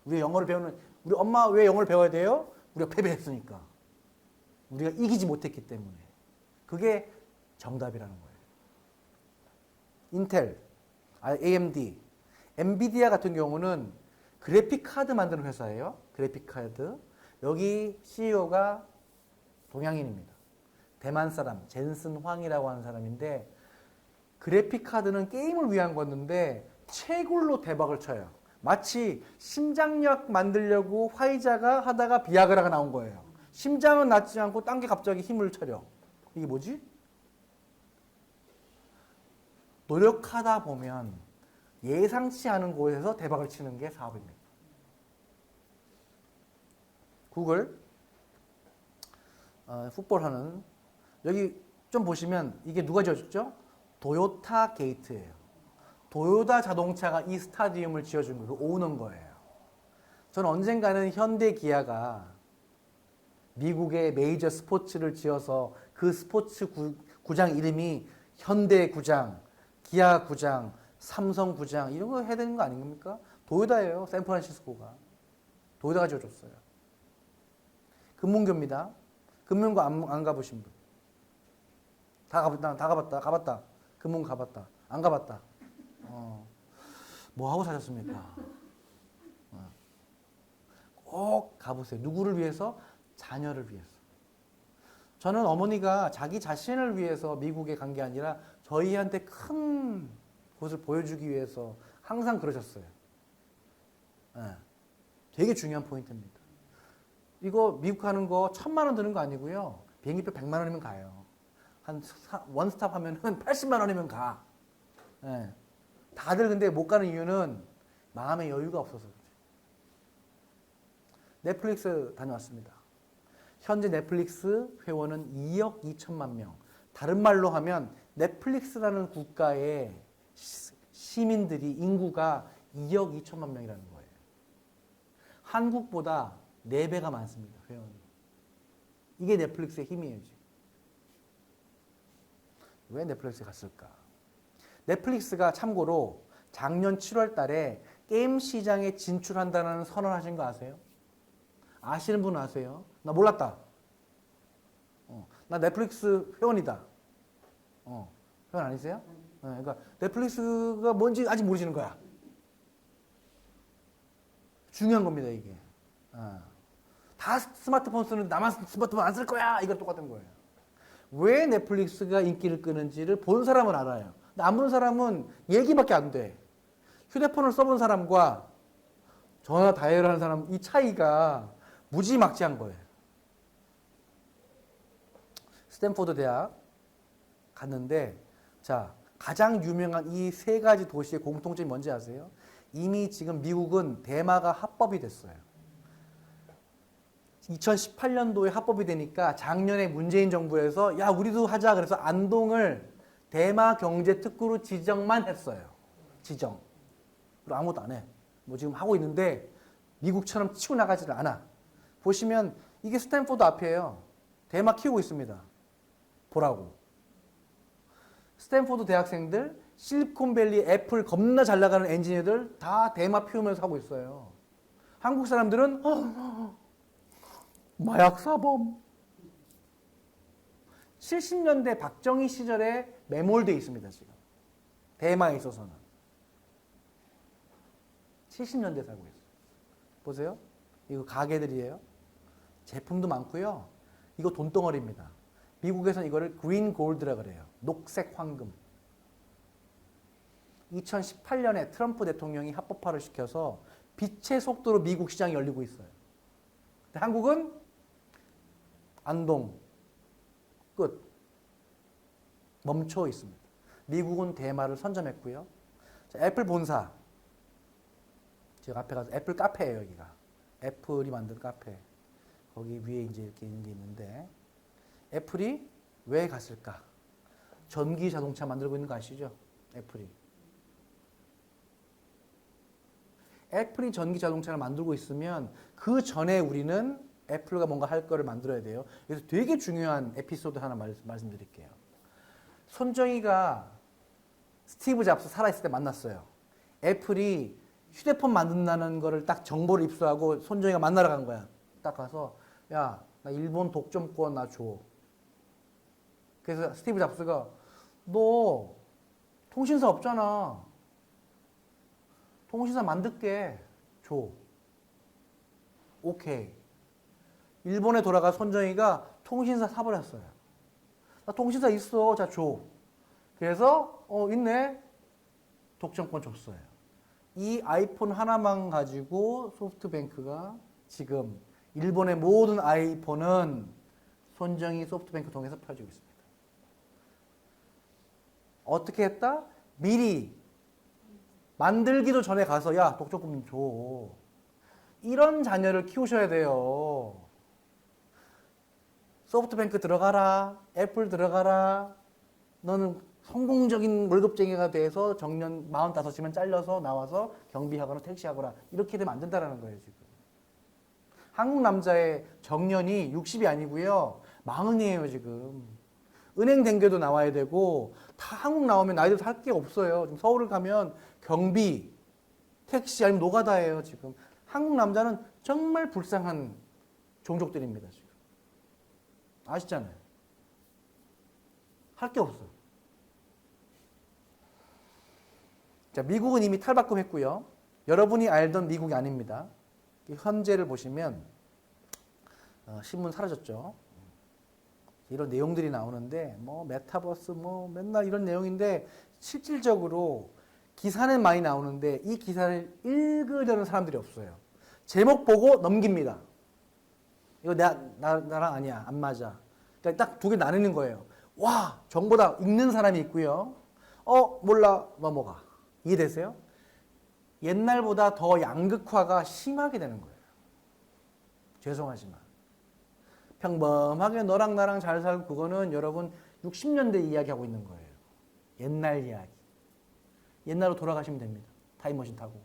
우리 엄마 왜 영어를 배워야 돼요? 우리가 패배했으니까. 우리가 이기지 못했기 때문에. 그게 정답이라는 거예요. 인텔, AMD, 엔비디아 같은 경우는 그래픽 카드 만드는 회사예요. 그래픽 카드. 여기 CEO가 동양인입니다. 대만 사람, 젠슨 황이라고 하는 사람인데 그래픽 카드는 게임을 위한 건데 채굴로 대박을 쳐요. 마치 심장약 만들려고 화이자가 하다가 비아그라가 나온 거예요. 심장은 낫지 않고 딴 게 갑자기 힘을 차려. 이게 뭐지? 노력하다 보면 예상치 않은 곳에서 대박을 치는 게 사업입니다. 구글 풋볼하는 여기 좀 보시면 이게 누가 지어줬죠? 도요타 게이트예요. 도요타 자동차가 이 스타디움을 지어준 거예요. 오는 거예요. 저는 언젠가는 현대 기아가 미국의 메이저 스포츠를 지어서 그 스포츠 구장 이름이 현대 구장, 기아 구장, 삼성 구장 이런 거 해야 되는 거 아닙니까? 도요타예요. 샌프란시스코가. 도요타가 지어줬어요. 금문교입니다. 금융고 안 가보신 분? 다 가봤다. 금융고 가봤다. 안 가봤다. 뭐 하고 사셨습니까? 꼭 가보세요. 누구를 위해서? 자녀를 위해서. 저는 어머니가 자기 자신을 위해서 미국에 간 게 아니라 저희한테 큰 곳을 보여주기 위해서 항상 그러셨어요. 되게 중요한 포인트입니다. 이거 미국 가는 거 1,000만 원 드는 거 아니고요. 비행기표 100만 원이면 가요. 한 원스톱 하면은 80만 원이면 가. 다들 근데 못 가는 이유는 마음의 여유가 없어서 그렇죠. 넷플릭스 다녀왔습니다. 현재 넷플릭스 회원은 2억 2천만 명. 다른 말로 하면 넷플릭스라는 국가의 시민들이 인구가 2억 2천만 명이라는 거예요. 한국보다 4배가 많습니다. 회원이. 이게 넷플릭스의 힘이에요. 지금. 왜 넷플릭스에 갔을까? 넷플릭스가 참고로 작년 7월 달에 게임 시장에 진출한다는 선언하신 거 아세요? 아시는 분 아세요? 나 몰랐다. 나 넷플릭스 회원이다. 회원 아니세요? 그러니까 넷플릭스가 뭔지 아직 모르시는 거야. 중요한 겁니다, 이게. 다 스마트폰 쓰는 나만 스마트폰 안 쓸 거야. 이거 똑같은 거예요. 왜 넷플릭스가 인기를 끄는지를 본 사람은 알아요. 근데 안 본 사람은 얘기밖에 안 돼. 휴대폰을 써본 사람과 전화 다이얼하는 사람 이 차이가 무지막지한 거예요. 스탠포드 대학 갔는데 자 가장 유명한 이 3가지 도시의 공통점이 뭔지 아세요? 이미 지금 미국은 대마가 합법이 됐어요. 2018년도에 합법이 되니까 작년에 문재인 정부에서 야 우리도 하자 그래서 안동을 대마 경제특구로 지정만 했어요. 지정. 그리고 아무것도 안 해. 뭐 지금 하고 있는데 미국처럼 치고 나가지를 않아. 보시면 이게 스탠포드 앞이에요. 대마 키우고 있습니다. 보라고. 스탠포드 대학생들, 실리콘밸리 애플 겁나 잘 나가는 엔지니어들 다 대마 피우면서 하고 있어요. 한국 사람들은 마약 사범. 70년대 박정희 시절에 매몰되어 있습니다. 지금. 대마에 있어서는. 70년대 살고 있어요. 보세요. 이거 가게들이에요. 제품도 많고요. 이거 돈덩어리입니다. 미국에서는 이거를 그린 골드라 그래요. 녹색 황금. 2018년에 트럼프 대통령이 합법화를 시켜서 빛의 속도로 미국 시장이 열리고 있어요. 근데 한국은 안동 끝. 멈춰 있습니다. 미국은 대마를 선점했고요. 자, 애플 본사. 제가 앞에 가서 애플 카페예요, 여기가. 애플이 만든 카페. 거기 위에 이제 이렇게 있는 게 있는데 애플이 왜 갔을까? 전기 자동차 만들고 있는 거 아시죠? 애플이. 애플이 전기 자동차를 만들고 있으면 그 전에 우리는 애플가 뭔가 할 거를 만들어야 돼요. 그래서 되게 중요한 에피소드 하나 말씀드릴게요. 손정희가 스티브 잡스 살아있을 때 만났어요. 애플이 휴대폰 만든다는 거를 딱 정보를 입수하고 손정희가 만나러 간 거야. 딱 가서 야, 나 일본 독점권 나 줘. 그래서 스티브 잡스가 너 통신사 없잖아. 통신사 만들게 줘. 오케이. 일본에 돌아가 손정희가 통신사 사버렸어요. 나 통신사 있어. 자, 줘. 그래서 있네. 독점권 줬어요. 이 아이폰 하나만 가지고 소프트뱅크가 지금 일본의 모든 아이폰은 손정희 소프트뱅크 통해서 펴지고 있습니다. 어떻게 했다? 미리 만들기도 전에 가서 야 독점권 줘. 이런 자녀를 키우셔야 돼요. 소프트뱅크 들어가라. 애플 들어가라. 너는 성공적인 월급쟁이가 돼서 정년 45이면 잘려서 나와서 경비하거나 택시하거나 이렇게 되면 안 된다는 거예요. 지금. 한국 남자의 정년이 60이 아니고요. 40이에요. 지금. 은행 댕겨도 나와야 되고 다 한국 나오면 나이들 할 게 없어요. 지금 서울을 가면 경비, 택시 아니면 노가다예요. 지금. 한국 남자는 정말 불쌍한 종족들입니다. 지금. 아시잖아요. 할 게 없어요. 자, 미국은 이미 탈바꿈했고요. 여러분이 알던 미국이 아닙니다. 현재를 보시면 신문 사라졌죠. 이런 내용들이 나오는데 뭐 메타버스 뭐 맨날 이런 내용인데 실질적으로 기사는 많이 나오는데 이 기사를 읽으려는 사람들이 없어요. 제목 보고 넘깁니다. 이거 나랑 아니야. 안 맞아. 그러니까 딱 두 개 나누는 거예요. 와, 정보다 읽는 사람이 있고요. 몰라, 넘어가. 이해되세요? 옛날보다 더 양극화가 심하게 되는 거예요. 죄송하지만. 평범하게 너랑 나랑 잘 살고 그거는 여러분 60년대 이야기하고 있는 거예요. 옛날 이야기. 옛날로 돌아가시면 됩니다. 타임머신 타고.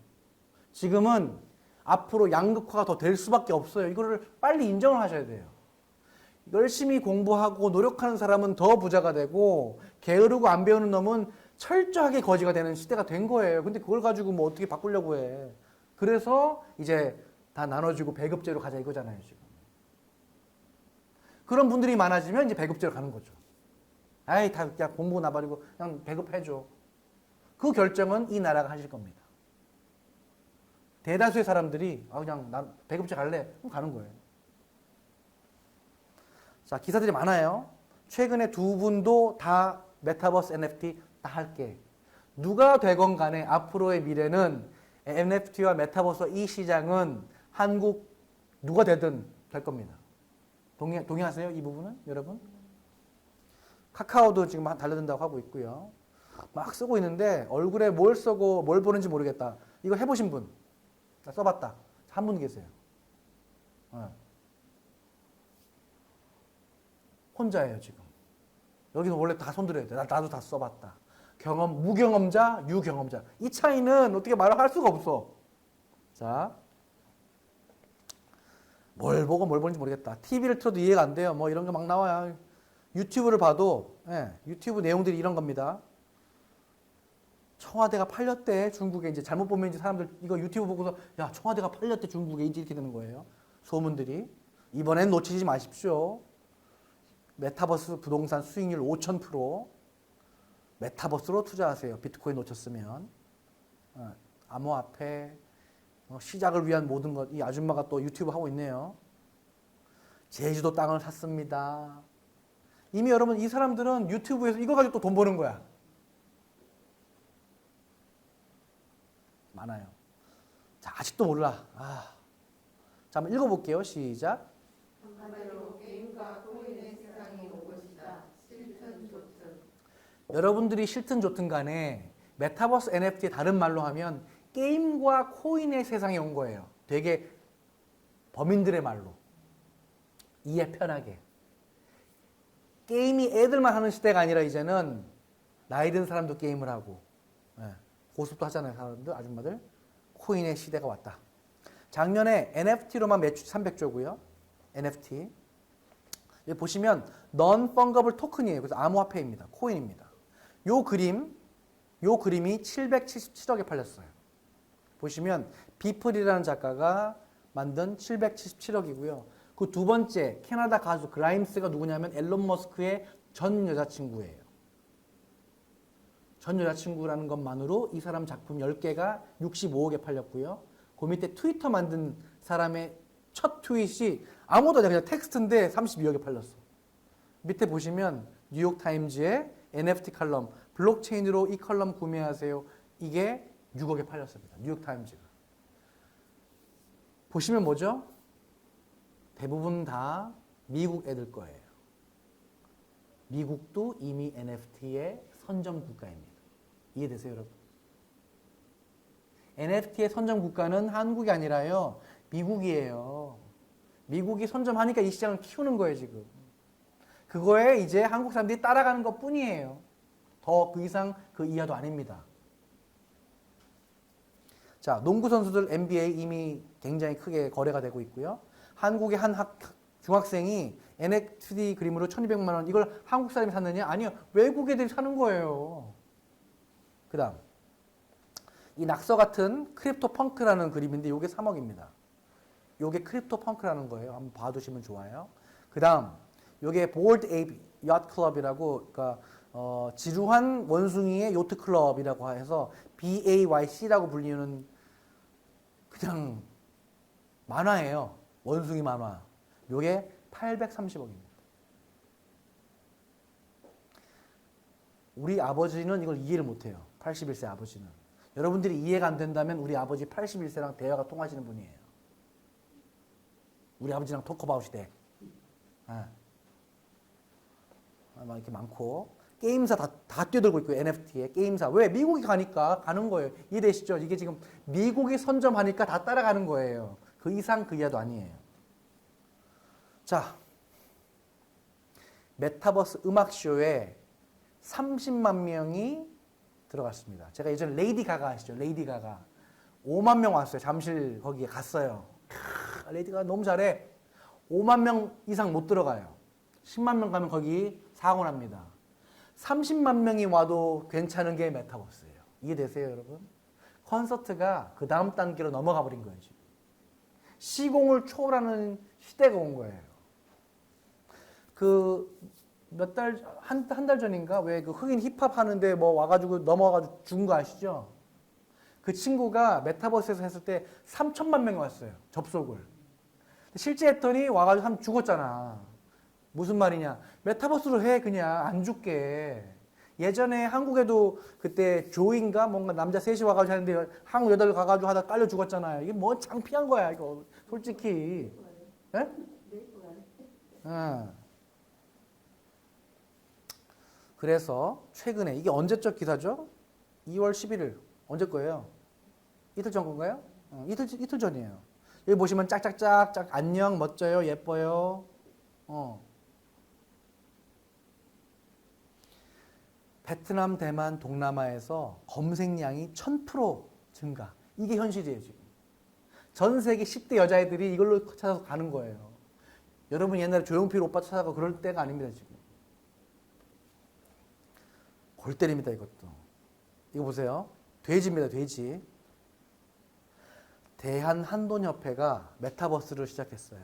지금은 앞으로 양극화가 더 될 수밖에 없어요. 이거를 빨리 인정을 하셔야 돼요. 열심히 공부하고 노력하는 사람은 더 부자가 되고 게으르고 안 배우는 놈은 철저하게 거지가 되는 시대가 된 거예요. 근데 그걸 가지고 뭐 어떻게 바꾸려고 해. 그래서 이제 다 나눠주고 배급제로 가자 이거잖아요, 지금. 그런 분들이 많아지면 이제 배급제로 가는 거죠. 아이, 다 그냥 공부 나발이고 그냥 배급해줘. 그 결정은 이 나라가 하실 겁니다. 대다수의 사람들이 그냥 나 배급제 갈래? 그럼 가는 거예요. 자, 기사들이 많아요. 최근에 두 분도 다 메타버스 NFT 다 할게. 누가 되건 간에 앞으로의 미래는 NFT와 메타버스 이 시장은 한국 누가 되든 될 겁니다. 동의하세요? 이 부분은 여러분? 카카오도 지금 달려든다고 하고 있고요. 막 쓰고 있는데 얼굴에 뭘 쓰고 뭘 보는지 모르겠다. 이거 해보신 분? 나 써봤다. 한 분 계세요. 혼자예요 지금. 여기서 원래 다 손들어야 돼. 나도 다 써봤다. 무경험자, 유경험자. 이 차이는 어떻게 말할 수가 없어. 자, 뭘 보고 뭘 보는지 모르겠다. TV를 틀어도 이해가 안 돼요. 뭐 이런 게 막 나와요. 유튜브를 봐도 유튜브 내용들이 이런 겁니다. 청와대가 팔렸대 중국에. 이제 잘못 보면 이제 사람들 이거 유튜브 보고서 야, 청와대가 팔렸대 중국에 이제 이렇게 되는 거예요. 소문들이. 이번엔 놓치지 마십시오. 메타버스 부동산 수익률 5000%. 메타버스로 투자하세요. 비트코인 놓쳤으면. 암호화폐, 시작을 위한 모든 것. 이 아줌마가 또 유튜브 하고 있네요. 제주도 땅을 샀습니다. 이미 여러분 이 사람들은 유튜브에서 이거 가지고 또 돈 버는 거야. 많아요. 자, 아직도 몰라. 자, 한번 읽어볼게요. 시작. 한마디로 게임과 코인의 세상이 온 것이다. 싫든 좋든. 여러분들이 싫든 좋든 간에 메타버스 NFT의 다른 말로 하면 게임과 코인의 세상에 온 거예요. 되게 범인들의 말로. 이해 편하게. 게임이 애들만 하는 시대가 아니라 이제는 나이 든 사람도 게임을 하고 고습도 하잖아요. 사람들, 아줌마들. 코인의 시대가 왔다. 작년에 NFT로만 매출 300조고요. NFT. 여기 보시면 Non-Fungible Token이에요. 그래서 암호화폐입니다. 코인입니다. 요 그림이 777억에 팔렸어요. 보시면 비플이라는 작가가 만든 777억이고요. 그 두 번째 캐나다 가수 그라임스가 누구냐면 앨런 머스크의 전 여자친구예요. 전 여자친구라는 것만으로 이 사람 작품 10개가 65억에 팔렸고요. 그 밑에 트위터 만든 사람의 첫 트윗이 아무도 아니라 그냥 텍스트인데 32억에 팔렸어. 밑에 보시면 뉴욕타임즈의 NFT 칼럼, 블록체인으로 이 칼럼 구매하세요. 이게 6억에 팔렸습니다. 뉴욕타임즈가. 보시면 뭐죠? 대부분 다 미국 애들 거예요. 미국도 이미 NFT의 선점 국가입니다. 이해되세요, 여러분? NFT의 선점 국가는 한국이 아니라요, 미국이에요. 미국이 선점하니까 이 시장을 키우는 거예요, 지금. 그거에 이제 한국 사람들이 따라가는 것 뿐이에요. 더 그 이상 그 이하도 아닙니다. 자, 농구 선수들 NBA 이미 굉장히 크게 거래가 되고 있고요. 한국의 한 중학생이 NFT 그림으로 1200만 원, 이걸 한국 사람이 샀느냐? 아니요. 외국 애들이 사는 거예요. 그 다음. 이 낙서 같은 크립토 펑크라는 그림인데 이게 3억입니다. 이게 크립토 펑크라는 거예요. 한번 봐두시면 좋아요. 그 다음. 요게 볼드 에이프 야트 클럽이라고 그러니까 지루한 원숭이의 요트 클럽이라고 해서 BAYC라고 불리는 그냥 만화예요. 원숭이 만화. 요게 830억입니다. 우리 아버지는 이걸 이해를 못해요. 81세 아버지는. 여러분들이 이해가 안 된다면 우리 아버지 81세랑 대화가 통하시는 분이에요. 우리 아버지랑 토크바웃이 돼. 막 이렇게 많고. 게임사 다 뛰어들고 있고, NFT에. 게임사. 왜? 미국이 가니까 가는 거예요. 이해되시죠? 이게 지금 미국이 선점하니까 다 따라가는 거예요. 그 이상 그 이하도 아니에요. 자, 메타버스 음악쇼에 30만 명이 들어갔습니다. 제가 예전에 레이디 가가 아시죠? 레이디 가가. 5만 명 왔어요. 잠실 거기에 갔어요. 레이디 가가 너무 잘해. 5만 명 이상 못 들어가요. 10만 명 가면 거기 사고 납니다. 30만 명이 와도 괜찮은 게 메타버스예요. 이해되세요, 여러분? 콘서트가 그 다음 단계로 넘어가 버린 거예요, 지금. 시공을 초월하는 시대가 온 거예요. 한 달 전인가? 왜 그 흑인 힙합 하는데 뭐 와가지고 넘어가가지고 죽은 거 아시죠? 그 친구가 메타버스에서 했을 때 3천만 명이 왔어요. 접속을. 실제 했더니 와가지고 한 죽었잖아. 무슨 말이냐? 메타버스로 해, 그냥. 안 죽게. 예전에 한국에도 그때 조인가? 뭔가 남자 셋이 와가지고 하는데 한국 여덟 가가지고 하다 깔려 죽었잖아요. 이게 뭐 창피한 거야, 이거. 솔직히. 예? 그래서 최근에, 이게 언제적 기사죠? 2월 11일. 언제 거예요? 이틀 전 건가요? 이틀 전이에요. 여기 보시면 짝짝짝, 안녕, 멋져요, 예뻐요. 베트남, 대만, 동남아에서 검색량이 1000% 증가. 이게 현실이에요, 지금. 전 세계 10대 여자애들이 이걸로 찾아서 가는 거예요. 여러분 옛날에 조용필 오빠 찾아가고 그럴 때가 아닙니다, 지금. 골 때립니다, 이것도. 이거 보세요. 돼지입니다, 돼지. 대한한돈협회가 메타버스를 시작했어요.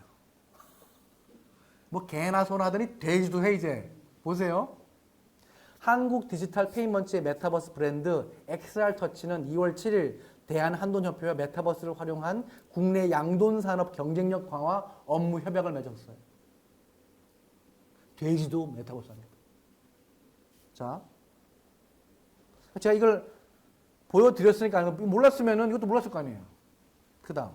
뭐 개나 소나 하더니 돼지도 해, 이제. 보세요. 한국 디지털 페이먼트의 메타버스 브랜드 XR터치는 2월 7일 대한한돈협회와 메타버스를 활용한 국내 양돈산업 경쟁력 강화 업무 협약을 맺었어요. 돼지도 메타버스 합니다. 자, 제가 이걸 보여드렸으니까 몰랐으면 이것도 몰랐을 거 아니에요. 그 다음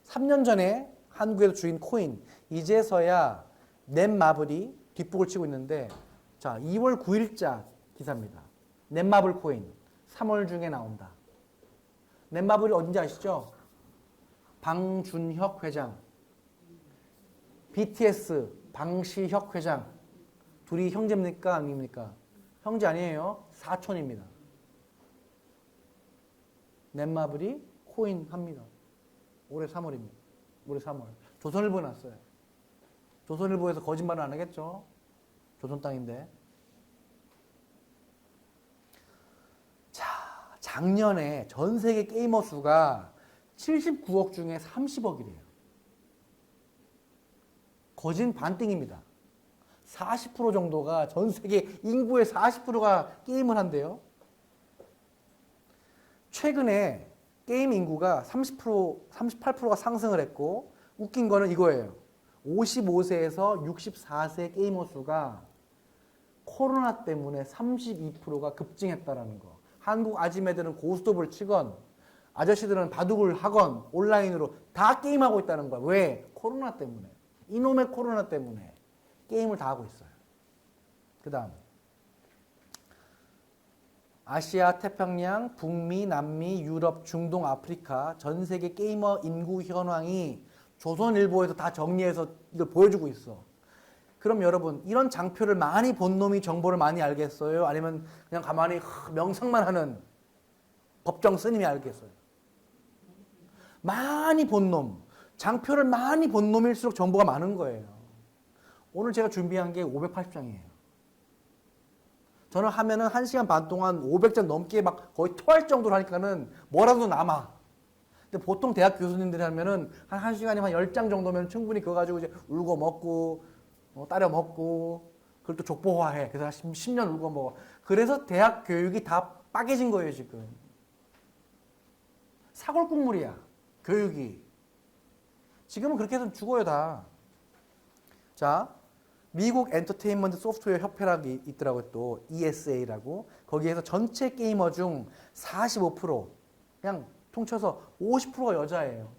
3년 전에 한국에서 주인 코인 이제서야 넷마블이 뒷북을 치고 있는데 자 2월 9일자 기사입니다. 넷마블 코인 3월 중에 나온다. 넷마블이 어딘지 아시죠? 방준혁 회장, BTS 방시혁 회장 둘이 형제입니까? 아닙니까? 형제 아니에요. 사촌입니다. 넷마블이 코인 합니다. 올해 3월입니다. 올해 3월. 조선일보에 났어요. 조선일보에서 거짓말은 안 하겠죠? 조선 땅인데. 자, 작년에 전 세계 게이머 수가 79억 중에 30억이래요. 거진 반띵입니다. 40% 정도가 전 세계 인구의 40%가 게임을 한대요. 최근에 게임 인구가 30%, 38%가 상승을 했고 웃긴 거는 이거예요. 55세에서 64세 게이머 수가 코로나 때문에 32%가 급증했다라는 거. 한국 아지매들은 고스톱을 치건 아저씨들은 바둑을 하건 온라인으로 다 게임하고 있다는 거야. 왜? 코로나 때문에. 이놈의 코로나 때문에 게임을 다 하고 있어요. 그 다음 아시아, 태평양, 북미, 남미, 유럽, 중동, 아프리카 전 세계 게이머 인구 현황이 조선일보에서 다 정리해서 이걸 보여주고 있어. 그럼 여러분 이런 장표를 많이 본 놈이 정보를 많이 알겠어요? 아니면 그냥 가만히 명상만 하는 법정 스님이 알겠어요? 많이 본 놈, 장표를 많이 본 놈일수록 정보가 많은 거예요. 오늘 제가 준비한 게 580장이에요. 저는 하면은 1시간 반 동안 500장 넘게 막 거의 토할 정도로 하니까는 뭐라도 남아. 근데 보통 대학 교수님들이 하면은 한 1시간에 한 10장 정도면 충분히 그거 가지고 이제 울고 먹고 따려 먹고 그걸 또 족보화해. 그래서 10년 울고 먹어. 그래서 대학 교육이 다 빠개진 거예요 지금. 사골국물이야 교육이. 지금은 그렇게 해서 죽어요 다. 자, 미국 엔터테인먼트 소프트웨어 협회라고 있더라고요. 또 ESA라고. 거기에서 전체 게이머 중 45%, 그냥 통쳐서 50%가 여자예요.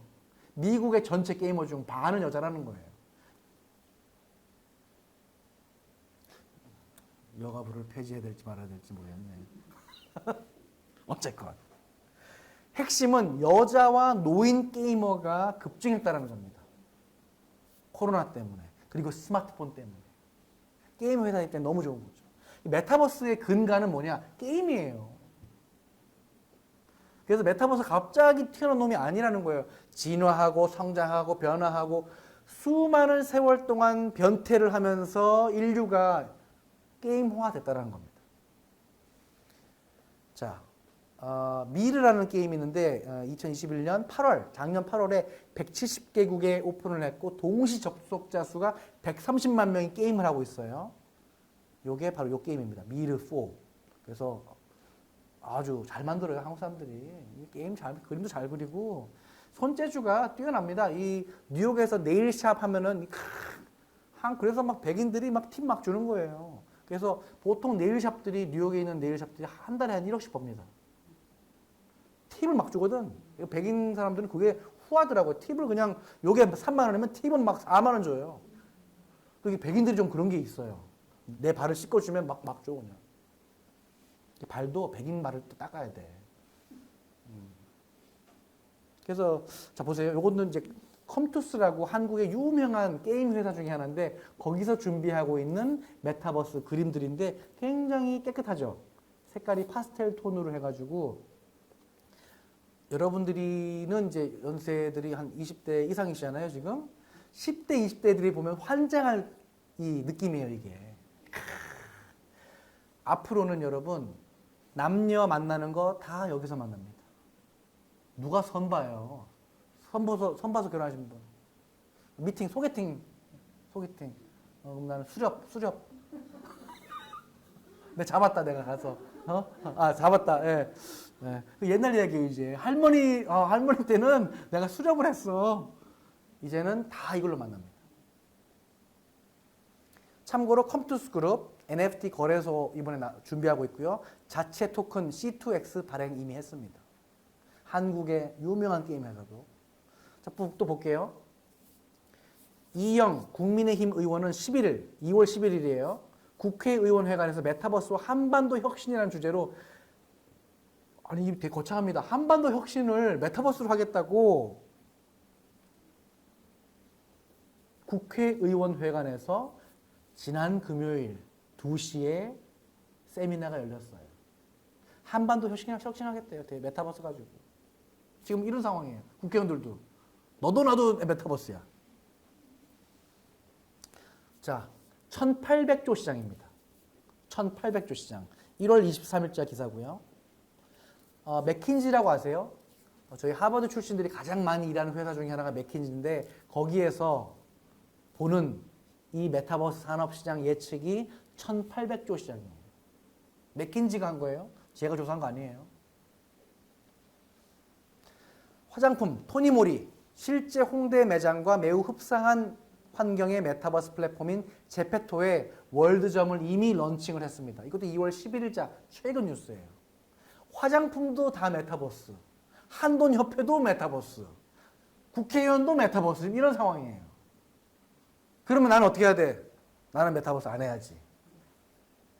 미국의 전체 게이머 중 반은 여자라는 거예요. 여가부를 폐지해야 될지 말아야 될지 모르겠네. 어쨌건 핵심은 여자와 노인 게이머가 급증했다는 겁니다. 코로나 때문에. 그리고 스마트폰 때문에. 게임 회사일 때 너무 좋은 거죠. 메타버스의 근간은 뭐냐? 게임이에요. 그래서 메타버스 갑자기 튀어나온 놈이 아니라는 거예요. 진화하고 성장하고 변화하고 수많은 세월 동안 변태를 하면서 인류가 게임화 됐다는 겁니다. 자, 미르라는 게임이 있는데 2021년 8월, 작년 8월에 170개국에 오픈을 했고 동시 접속자 수가 130만 명이 게임을 하고 있어요. 요게 바로 요 게임입니다. 미르4. 그래서 아주 잘 만들어요, 한국 사람들이. 이 게임 그림도 잘 그리고 손재주가 뛰어납니다. 이 뉴욕에서 네일샵 하면은 그래서 막 백인들이 막 팁 막 주는 거예요. 그래서 보통 네일샵들이 뉴욕에 있는 네일샵들이 한 달에 한 1억씩 법니다. 팁을 막 주거든. 백인 사람들은 그게 후하더라고요. 팁을 그냥 요게 3만 원이면 팁은 막 4만 원 줘요. 그게 백인들이 좀 그런 게 있어요. 내 발을 씻겨주면 막 줘 그냥. 발도 백인 발을 또 닦아야 돼. 그래서 자 보세요. 요거는 이제 컴투스라고 한국의 유명한 게임 회사 중에 하나인데 거기서 준비하고 있는 메타버스 그림들인데 굉장히 깨끗하죠. 색깔이 파스텔 톤으로 해가지고 여러분들이는 이제 연세들이 한 20대 이상이시잖아요, 지금. 10대, 20대들이 보면 환장할 이 느낌이에요, 이게. 앞으로는 여러분, 남녀 만나는 거 다 여기서 만납니다. 누가 선 봐요. 선 봐서 결혼하신 분. 미팅, 소개팅. 그럼 나는 수렵. 내가 잡았다, 내가 가서. 잡았다, 예. 네. 옛날 이야기예요, 이제. 할머니 때는 내가 수렵을 했어. 이제는 다 이걸로 만납니다. 참고로 컴투스 그룹 NFT 거래소 이번에 준비하고 있고요. 자체 토큰 C2X 발행 이미 했습니다. 한국의 유명한 게임 회사도. 자, 또 볼게요. 이영 국민의힘 의원은 2월 11일이에요. 국회의원회관에서 메타버스와 한반도 혁신이라는 주제로 아니 이게 되게 거창합니다. 한반도 혁신을 메타버스로 하겠다고 국회의원회관에서 지난 금요일 2시에 세미나가 열렸어요. 한반도 혁신하겠대요. 메타버스 가지고. 지금 이런 상황이에요. 국회의원들도. 너도 나도 메타버스야. 자, 1800조 시장입니다. 1800조 시장. 1월 23일자 기사고요. 맥킨지라고 아세요? 저희 하버드 출신들이 가장 많이 일하는 회사 중에 하나가 맥킨지인데 거기에서 보는 이 메타버스 산업시장 예측이 1800조 시장이에요. 맥킨지가 한 거예요. 제가 조사한 거 아니에요. 화장품 토니모리 실제 홍대 매장과 매우 흡사한 환경의 메타버스 플랫폼인 제페토의 월드점을 이미 런칭을 했습니다. 이것도 2월 11일자 최근 뉴스예요. 화장품도 다 메타버스, 한돈협회도 메타버스, 국회의원도 메타버스 이런 상황이에요. 그러면 나는 어떻게 해야 돼? 나는 메타버스 안 해야지.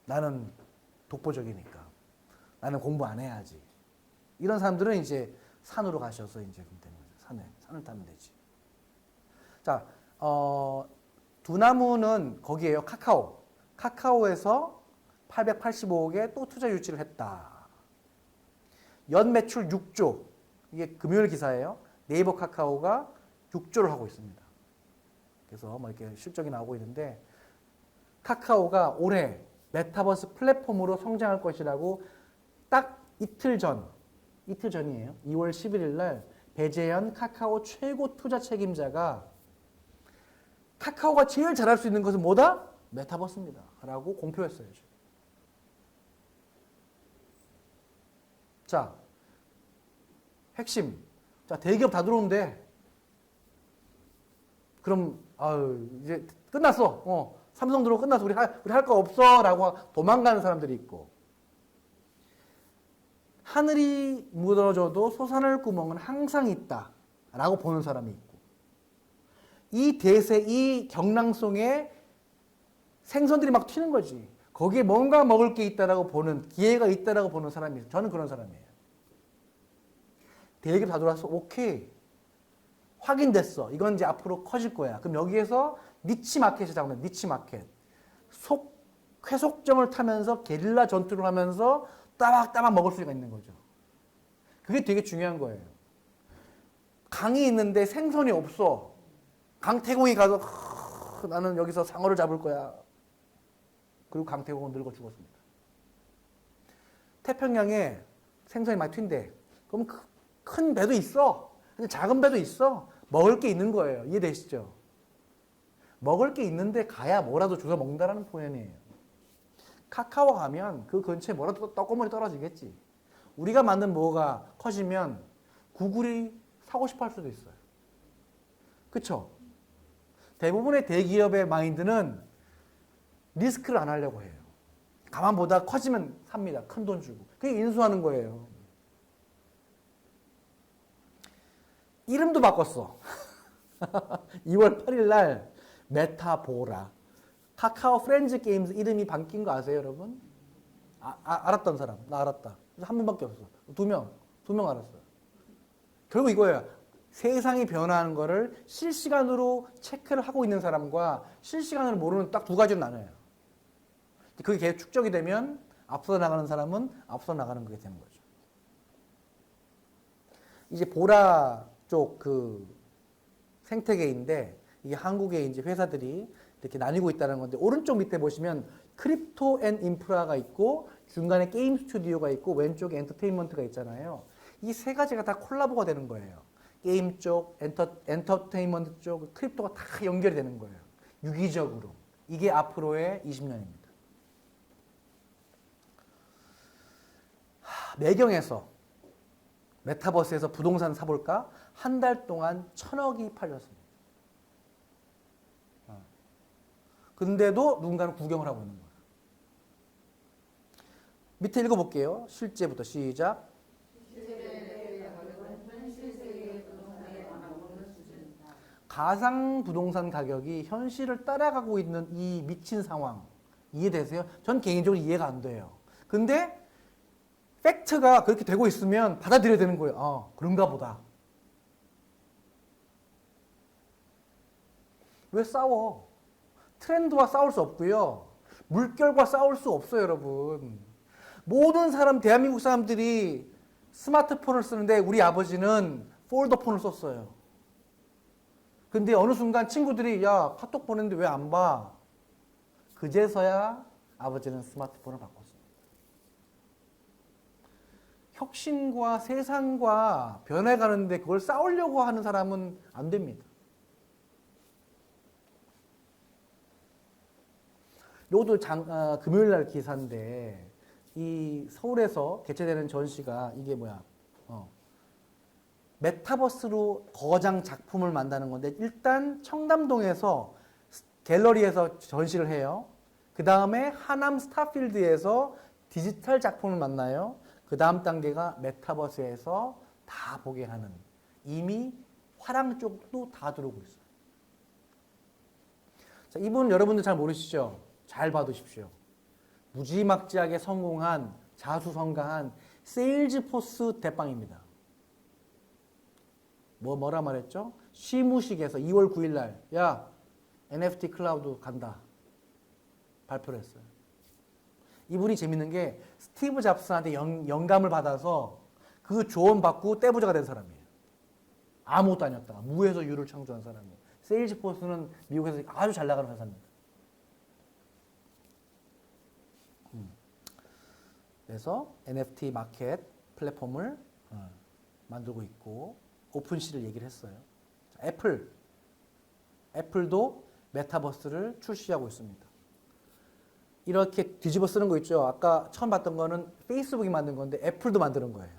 나는 독보적이니까. 나는 공부 안 해야지. 이런 사람들은 이제 산으로 가셔서 이제 그럼 되는 거죠. 산을 타면 되지. 자, 두나무는 거기에요. 카카오에서 885억에 또 투자 유치를 했다. 연 매출 6조. 이게 금요일 기사예요. 네이버 카카오가 6조를 하고 있습니다. 그래서 뭐 이렇게 실적이 나오고 있는데 카카오가 올해 메타버스 플랫폼으로 성장할 것이라고 딱 이틀 전이에요. 2월 11일 날 배재현 카카오 최고 투자 책임자가 카카오가 제일 잘할 수 있는 것은 뭐다? 메타버스입니다. 라고 공표했어요. 자, 핵심. 자, 대기업 다 들어오는데, 그럼, 이제 끝났어. 삼성 들어오고 끝났어. 우리 할 거 없어. 라고 도망가는 사람들이 있고, 하늘이 무너져도 솟아날 구멍은 항상 있다. 라고 보는 사람이 있고, 이 대세, 이 경랑송에 생선들이 막 튀는 거지. 거기에 뭔가 먹을 게 있다라고 보는, 기회가 있다라고 보는 사람이 있어요. 저는 그런 사람이에요. 대기업 다 들어왔어. 오케이. 확인됐어. 이건 이제 앞으로 커질 거야. 그럼 여기에서 니치 마켓이 잡는 니치 마켓. 쾌속점을 타면서 게릴라 전투를 하면서 따박따박 먹을 수가 있는 거죠. 그게 되게 중요한 거예요. 강이 있는데 생선이 없어. 강태공이 가서 나는 여기서 상어를 잡을 거야. 그리고 강태공은 늙어 죽었습니다. 태평양에 생선이 많이 튄대. 그럼 큰 배도 있어. 근데 작은 배도 있어. 먹을 게 있는 거예요. 이해되시죠? 먹을 게 있는데 가야 뭐라도 주워 먹는다라는 표현이에요. 카카오 가면 그 근처에 뭐라도 떡고물이 떨어지겠지. 우리가 만든 뭐가 커지면 구글이 사고 싶어 할 수도 있어요. 그쵸? 대부분의 대기업의 마인드는 리스크를 안 하려고 해요. 가만 보다 커지면 삽니다. 큰 돈 주고. 그게 인수하는 거예요. 이름도 바꿨어. 2월 8일 날 메타보라. 카카오 프렌즈 게임즈 이름이 바뀐 거 아세요, 여러분? 알았던 사람. 나 알았다. 한 명밖에 없어. 두 명 알았어요. 결국 이거예요. 세상이 변화하는 거를 실시간으로 체크를 하고 있는 사람과 실시간으로 모르는 딱 두 가지로 나눠요. 그게 계속 축적이 되면 앞서 나가는 사람은 앞서 나가는 그게 되는 거죠. 이제 보라 쪽 그 생태계인데 이게 한국의 이제 회사들이 이렇게 나뉘고 있다는 건데 오른쪽 밑에 보시면 크립토 앤 인프라가 있고 중간에 게임 스튜디오가 있고 왼쪽에 엔터테인먼트가 있잖아요. 이 세 가지가 다 콜라보가 되는 거예요. 게임 쪽, 엔터테인먼트 쪽, 크립토가 다 연결이 되는 거예요. 유기적으로. 이게 앞으로의 20년입니다. 매경에서 메타버스에서 부동산 사볼까? 한 달 동안 1,000억이 팔렸습니다. 근데도 누군가는 구경을 하고 있는 거예요. 밑에 읽어볼게요. 실제부터 시작. 가상 부동산 가격이 현실을 따라가고 있는 이 미친 상황 이해되세요? 전 개인적으로 이해가 안 돼요. 근데 팩트가 그렇게 되고 있으면 받아들여야 되는 거예요. 그런가 보다. 왜 싸워? 트렌드와 싸울 수 없고요. 물결과 싸울 수 없어요, 여러분. 모든 사람, 대한민국 사람들이 스마트폰을 쓰는데 우리 아버지는 폴더폰을 썼어요. 근데 어느 순간 친구들이 야, 카톡 보냈는데 왜 안 봐? 그제서야 아버지는 스마트폰을 바꿨습니다. 혁신과 세상과 변해가는데 그걸 싸우려고 하는 사람은 안 됩니다. 요것도 금요일 날 기사인데 이 서울에서 개최되는 전시가 이게 뭐야? 메타버스로 거장 작품을 만드는 건데 일단 청담동에서 갤러리에서 전시를 해요. 그 다음에 하남 스타필드에서 디지털 작품을 만나요. 그 다음 단계가 메타버스에서 다 보게 하는 이미 화랑 쪽도 다 들어오고 있어요. 자, 이분 여러분들 잘 모르시죠? 잘 봐두십시오. 무지막지하게 성공한 자수성가한 세일즈포스 대빵입니다. 뭐라 말했죠? 시무식에서 2월 9일 날 야, NFT 클라우드 간다. 발표를 했어요. 이분이 재밌는 게 스티브 잡스한테 영감을 받아서 그 조언 받고 떼부자가 된 사람이에요. 아무것도 아니었다가 무에서 유를 창조한 사람이에요. 세일즈포스는 미국에서 아주 잘 나가는 회사입니다. 그래서 NFT 마켓 플랫폼을 만들고 있고 오픈시를 얘기를 했어요. 자, 애플도 메타버스를 출시하고 있습니다. 이렇게 뒤집어 쓰는 거 있죠. 아까 처음 봤던 거는 페이스북이 만든 건데 애플도 만드는 거예요.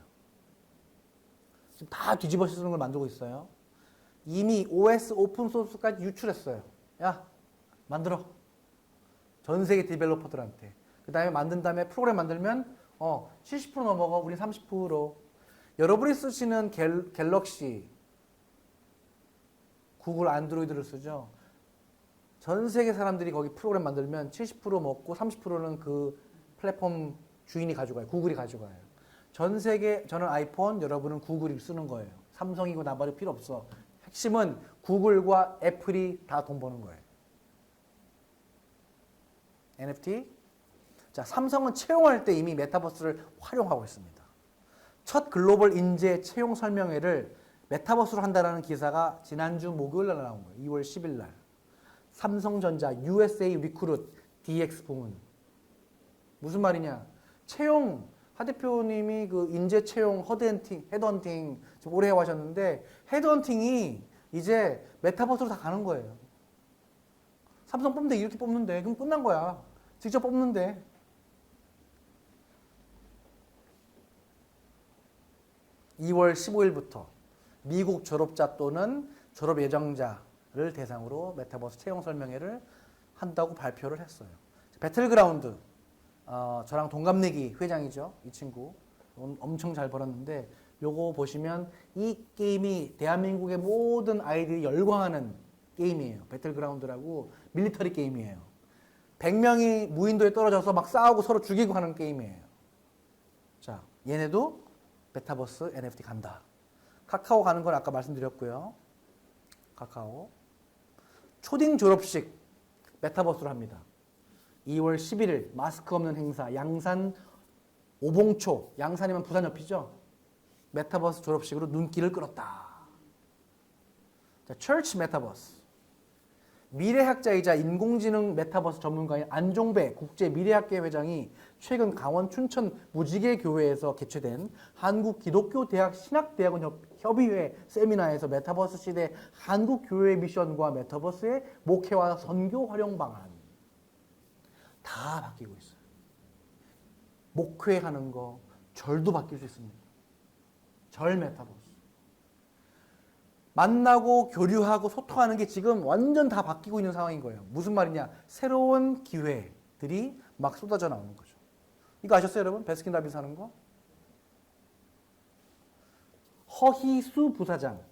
지금 다 뒤집어 쓰는 걸 만들고 있어요. 이미 OS 오픈소스까지 유출했어요. 야, 만들어. 전 세계 디벨로퍼들한테. 그 다음에 만든 다음에 프로그램 만들면 70% 넘어가. 우린 30%. 여러분이 쓰시는 갤럭시, 구글 안드로이드를 쓰죠. 전 세계 사람들이 거기 프로그램 만들면 70% 먹고 30%는 그 플랫폼 주인이 가져가요. 구글이 가져가요. 전 세계 저는 아이폰, 여러분은 구글이 쓰는 거예요. 삼성이고 나발이 필요 없어. 핵심은 구글과 애플이 다 돈 버는 거예요. NFT. 자, 삼성은 채용할 때 이미 메타버스를 활용하고 있습니다. 첫 글로벌 인재 채용 설명회를 메타버스로 한다는 기사가 지난주 목요일 날 나온 거예요. 2월 10일 날. 삼성전자 USA 리크룻 DX 부문. 무슨 말이냐? 채용, 하 대표님이 그 인재 채용 헤드헌팅 좀 오래 해와셨는데 헤드헌팅이 이제 메타버스로 다 가는 거예요. 삼성 뽑는데 이렇게 뽑는데 그럼 끝난 거야. 직접 뽑는데. (2월 15일부터) 미국 졸업자 또는 졸업 예정자를 대상으로 메타버스 채용 설명회를 한다고 발표를 했어요. 배틀그라운드, 저랑 동갑내기 회장이죠. 이 친구 엄청 잘 벌었는데 요거 보시면 이 게임이 대한민국의 모든 아이들이 열광하는 게임이에요. 배틀그라운드라고 밀리터리 게임이에요. 100명이 무인도에 떨어져서 막 싸우고 서로 죽이고 하는 게임이에요. 자, 얘네도 메타버스 NFT 간다. 카카오 가는 건 아까 말씀드렸고요. 카카오. 초딩 졸업식 메타버스로 합니다. 2월 11일 마스크 없는 행사 양산 오봉초. 양산이면 부산 옆이죠. 메타버스 졸업식으로 눈길을 끌었다. 자, 철치 메타버스. 미래학자이자 인공지능 메타버스 전문가인 안종배 국제미래학계 회장이 최근 강원 춘천 무지개교회에서 개최된 한국기독교대학 신학대학원 협의회 세미나에서 메타버스 시대 한국교회의 미션과 메타버스의 목회와 선교 활용 방안 다 바뀌고 있어요. 목회하는 거, 절도 바뀔 수 있습니다. 절 메타버스. 만나고 교류하고 소통하는 게 지금 완전 다 바뀌고 있는 상황인 거예요. 무슨 말이냐? 새로운 기회들이 막 쏟아져 나오는 거죠. 이거 아셨어요, 여러분? 베스킨라빈스 하는 거? 허희수 부사장,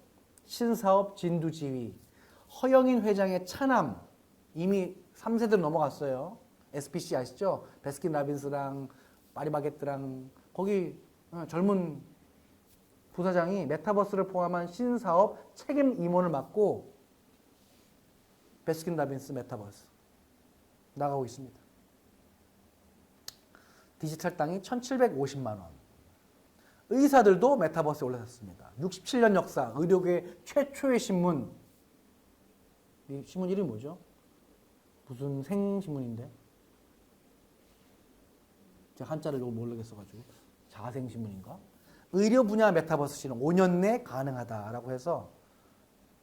신사업 진두지휘, 허영인 회장의 차남, 이미 3세대로 넘어갔어요. SPC 아시죠? 베스킨라빈스랑 파리바게뜨랑 거기 젊은 부사장이 메타버스를 포함한 신사업 책임 임원을 맡고 베스킨라빈스 메타버스 나가고 있습니다. 디지털 땅이 1,750만 원. 의사들도 메타버스에 올라섰습니다. 67년 역사, 의료계 최초의 신문. 이 신문 이름이 뭐죠? 무슨 생신문인데? 제가 한자를 이거 모르겠어가지고. 자생신문인가? 의료 분야 메타버스 실험 5년 내 가능하다라고 해서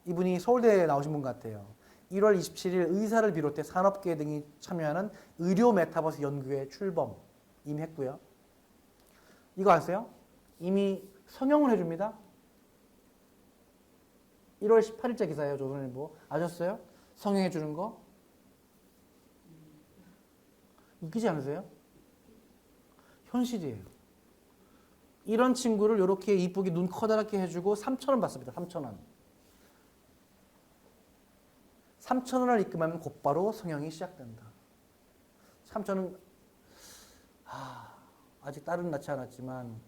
이분이 서울대에 나오신 분 같아요. 1월 27일 의사를 비롯해 산업계 등이 참여하는 의료 메타버스 연구회 출범 이미 했고요. 이거 아세요? 이미 성형을 해줍니다. 1월 18일자 기사예요. 조선일보. 아셨어요? 성형해주는 거? 웃기지 않으세요? 현실이에요. 이런 친구를 이렇게 이쁘게 눈 커다랗게 해주고 3,000원 받습니다. 3,000원. 3,000원을 입금하면 곧바로 성형이 시작된다. 3,000원, 아직 딸은 낳지 않았지만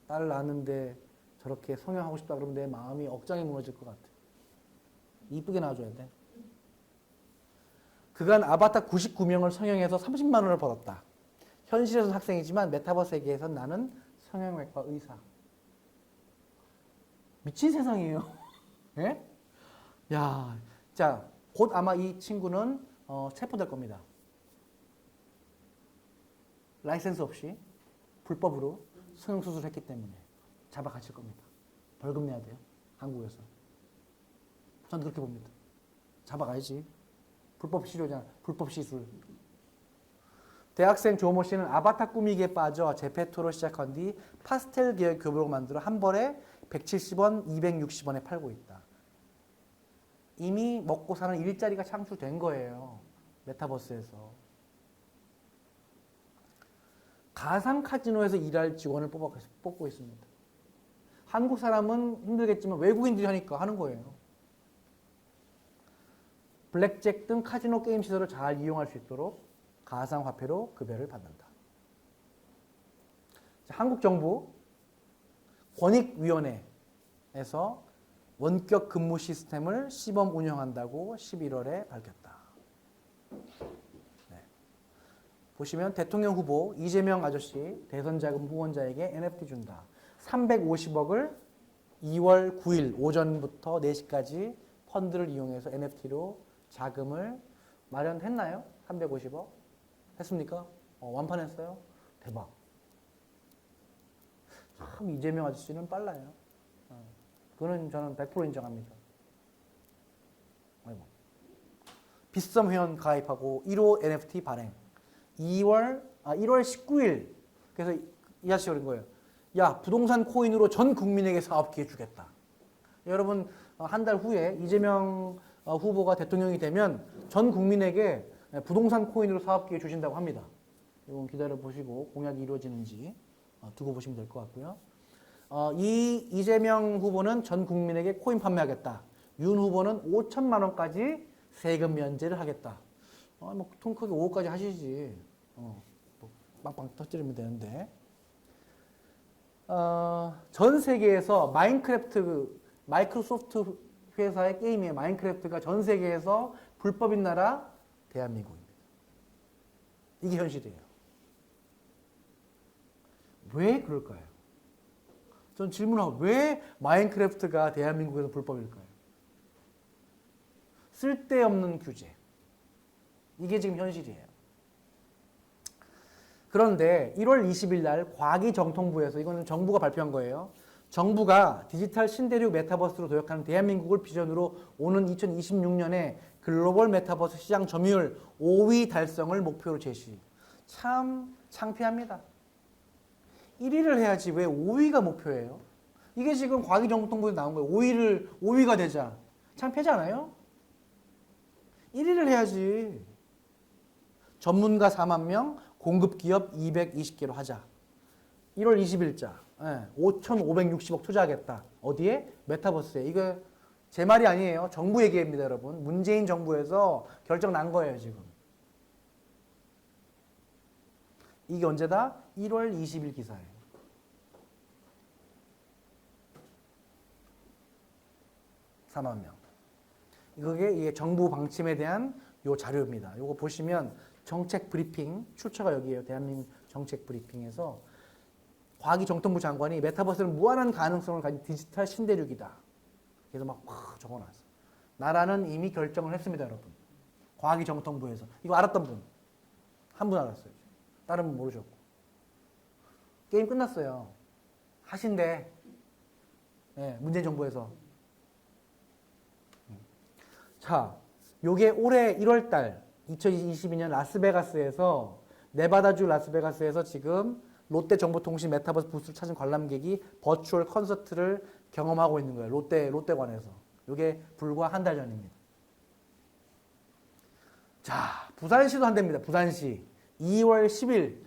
딸을 낳았는데 저렇게 성형하고 싶다 그러면 내 마음이 억장이 무너질 것 같아. 이쁘게 나와줘야 돼. 그간 아바타 99명을 성형해서 30만 원을 벌었다. 현실에서는 학생이지만 메타버스 세계에선 나는 성형외과 의사. 미친 세상이에요. 예? 야, 자, 곧 아마 이 친구는 체포될 겁니다. 라이센스 없이 불법으로 성형수술을 했기 때문에 잡아가실 겁니다. 벌금 내야 돼요. 한국에서. 저는 그렇게 봅니다. 잡아가야지. 불법 시료잖아. 불법 시술. 대학생 조모 씨는 아바타 꾸미기에 빠져 제페토로 시작한 뒤 파스텔 계열 교복을 만들어 한 벌에 170원, 260원에 팔고 있다. 이미 먹고 사는 일자리가 창출된 거예요. 메타버스에서. 가상 카지노에서 일할 직원을 뽑고 있습니다. 한국 사람은 힘들겠지만 외국인들이 하니까 하는 거예요. 블랙잭 등 카지노 게임 시설을 잘 이용할 수 있도록 가상화폐로 급여를 받는다. 자, 한국 정부 권익위원회에서 원격 근무 시스템을 시범 운영한다고 11월에 밝혔다. 네. 보시면 대통령 후보 이재명 아저씨 대선 자금 후원자에게 NFT 준다. 350억을 2월 9일 오전부터 4시까지 펀드를 이용해서 NFT로 자금을 마련했나요? 350억? 했습니까? 완판했어요? 대박. 참 이재명 아저씨는 빨라요. 그거는 저는 100% 인정합니다. 아이고. 빗썸 회원 가입하고 1호 NFT 발행. 1월 19일. 그래서 이 아저씨가 그런 거예요. 야, 부동산 코인으로 전 국민에게 사업 기회 주겠다. 여러분, 한 달 후에 이재명 후보가 대통령이 되면 전 국민에게 부동산 코인으로 사업 기회 주신다고 합니다. 이건 기다려 보시고 공약이 이루어지는지 두고 보시면 될 것 같고요. 이 이재명 후보는 전 국민에게 코인 판매하겠다. 윤 후보는 5천만 원까지 세금 면제를 하겠다. 뭐 통 크게 5억까지 하시지. 뭐 빵빵 터뜨리면 되는데. 전 세계에서 마이크로소프트 회사의 게임이에요. 마인크래프트가 전 세계에서 불법인 나라 대한민국입니다. 이게 현실이에요. 왜 그럴까요? 전 질문하고 왜 마인크래프트가 대한민국에서 불법일까요? 쓸데없는 규제. 이게 지금 현실이에요. 그런데 1월 20일 날 과기정통부에서 이거는 정부가 발표한 거예요. 정부가 디지털 신대륙 메타버스로 도약하는 대한민국을 비전으로 오는 2026년에 글로벌 메타버스 시장 점유율 5위 달성을 목표로 제시. 참 창피합니다. 1위를 해야지 왜 5위가 목표예요? 이게 지금 과기정통부에서 나온 거예요. 5위가 되자. 창피하지 않아요? 1위를 해야지. 전문가 4만 명, 공급 기업 220개로 하자. 1월 20일자. 5,560억 투자하겠다. 어디에? 메타버스에. 이거 제 말이 아니에요. 정부 얘기입니다, 여러분. 문재인 정부에서 결정 난 거예요, 지금. 이게 언제다? 1월 20일 기사예요. (4만 명) 이게 정부 방침에 대한 요 자료입니다. 요거 보시면 정책 브리핑, 출처가 여기에요. 대한민국 정책 브리핑에서 과기정통부 장관이 메타버스는 무한한 가능성을 가진 디지털 신대륙이다. 그래서 막 적어놨어. 나라는 이미 결정을 했습니다, 여러분. 과기정통부에서. 이거 알았던 분. 한 분 알았어요. 다른 분 모르셨고. 게임 끝났어요. 하신대. 네, 문재인 정부에서. 자, 요게 올해 1월달 2022년 라스베가스에서 네바다주 라스베가스에서 지금 롯데정보통신 메타버스 부스를 찾은 관람객이 버추얼 콘서트를 경험하고 있는 거예요. 롯데관에서. 이게 불과 한 달 전입니다. 자, 부산시도 한답니다. 부산시. 2월 10일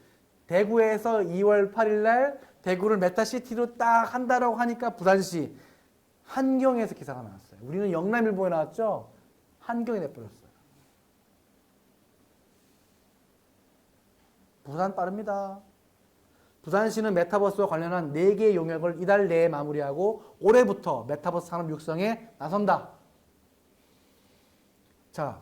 대구에서 2월 8일 날 대구를 메타시티로 딱 한다라고 하니까 부산시 한경에서 기사가 나왔어요. 우리는 영남일보에 나왔죠. 한경에 내버렸어요. 부산 빠릅니다. 부산시는 메타버스와 관련한 4개의 용역을 이달 내에 마무리하고 올해부터 메타버스 산업 육성에 나선다. 자,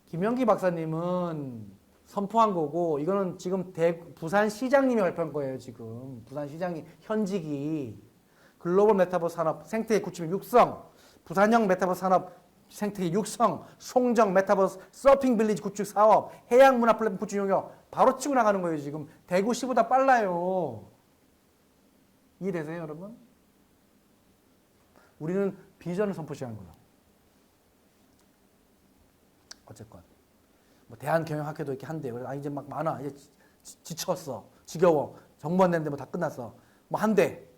김영기 박사님은 선포한 거고 이거는 지금 부산시장님이 발표한 거예요. 지금 부산시장이 현직이 글로벌 메타버스 산업 생태계 구축 육성, 부산형 메타버스 산업 생태계 육성, 송정 메타버스 서핑 빌리지 구축 사업, 해양 문화 플랫폼 구축 용역 바로 치고 나가는 거예요. 지금 대구시보다 빨라요. 이해되세요, 여러분? 우리는 비전을 선포시한 거예요. 어쨌건 뭐 대한경영학회도 이렇게 한대요. 그래서 아 이제 막 많아. 이제 지쳤어. 지겨워. 정부안 되는데 뭐 다 끝났어. 뭐 한대.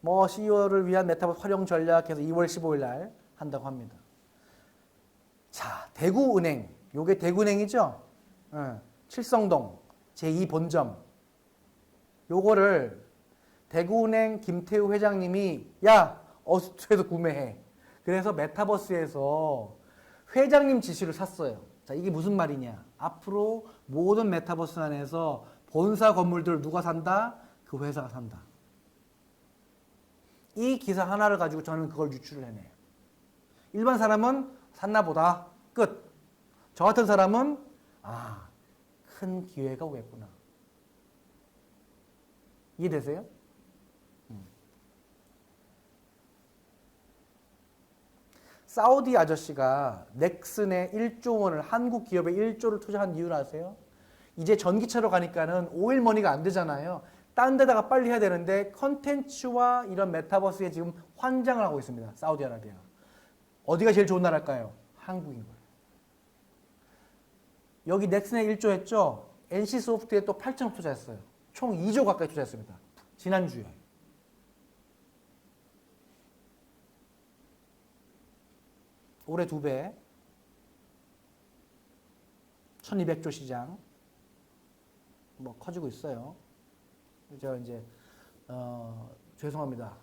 뭐 CEO를 위한 메타버스 활용 전략해서 2월 15일 날 한다고 합니다. 자, 대구은행. 요게 대구은행이죠? 칠성동 제2본점. 요거를 대구은행 김태우 회장님이 야, 어스투에서 구매해. 그래서 메타버스에서 회장님 지시를 샀어요. 자, 이게 무슨 말이냐? 앞으로 모든 메타버스 안에서 본사 건물들을 누가 산다? 그 회사가 산다. 이 기사 하나를 가지고 저는 그걸 유추를 해내요. 일반 사람은 샀나 보다. 끝. 저 같은 사람은 아, 큰 기회가 오겠구나. 이해되세요? 사우디 아저씨가 넥슨에 1조 원을 한국 기업에 1조를 투자한 이유를 아세요? 이제 전기차로 가니까는 오일머니가 안 되잖아요. 딴 데다가 빨리 해야 되는데 컨텐츠와 이런 메타버스에 지금 환장을 하고 있습니다. 사우디아라비아가. 어디가 제일 좋은 나라일까요? 한국인 거예요. 여기 넥슨에 1조 했죠? NC소프트에 또 8천억 투자했어요. 총 2조 가까이 투자했습니다. 지난주에. 올해 2배. 1200조 시장. 뭐 커지고 있어요. 제가 이제 죄송합니다.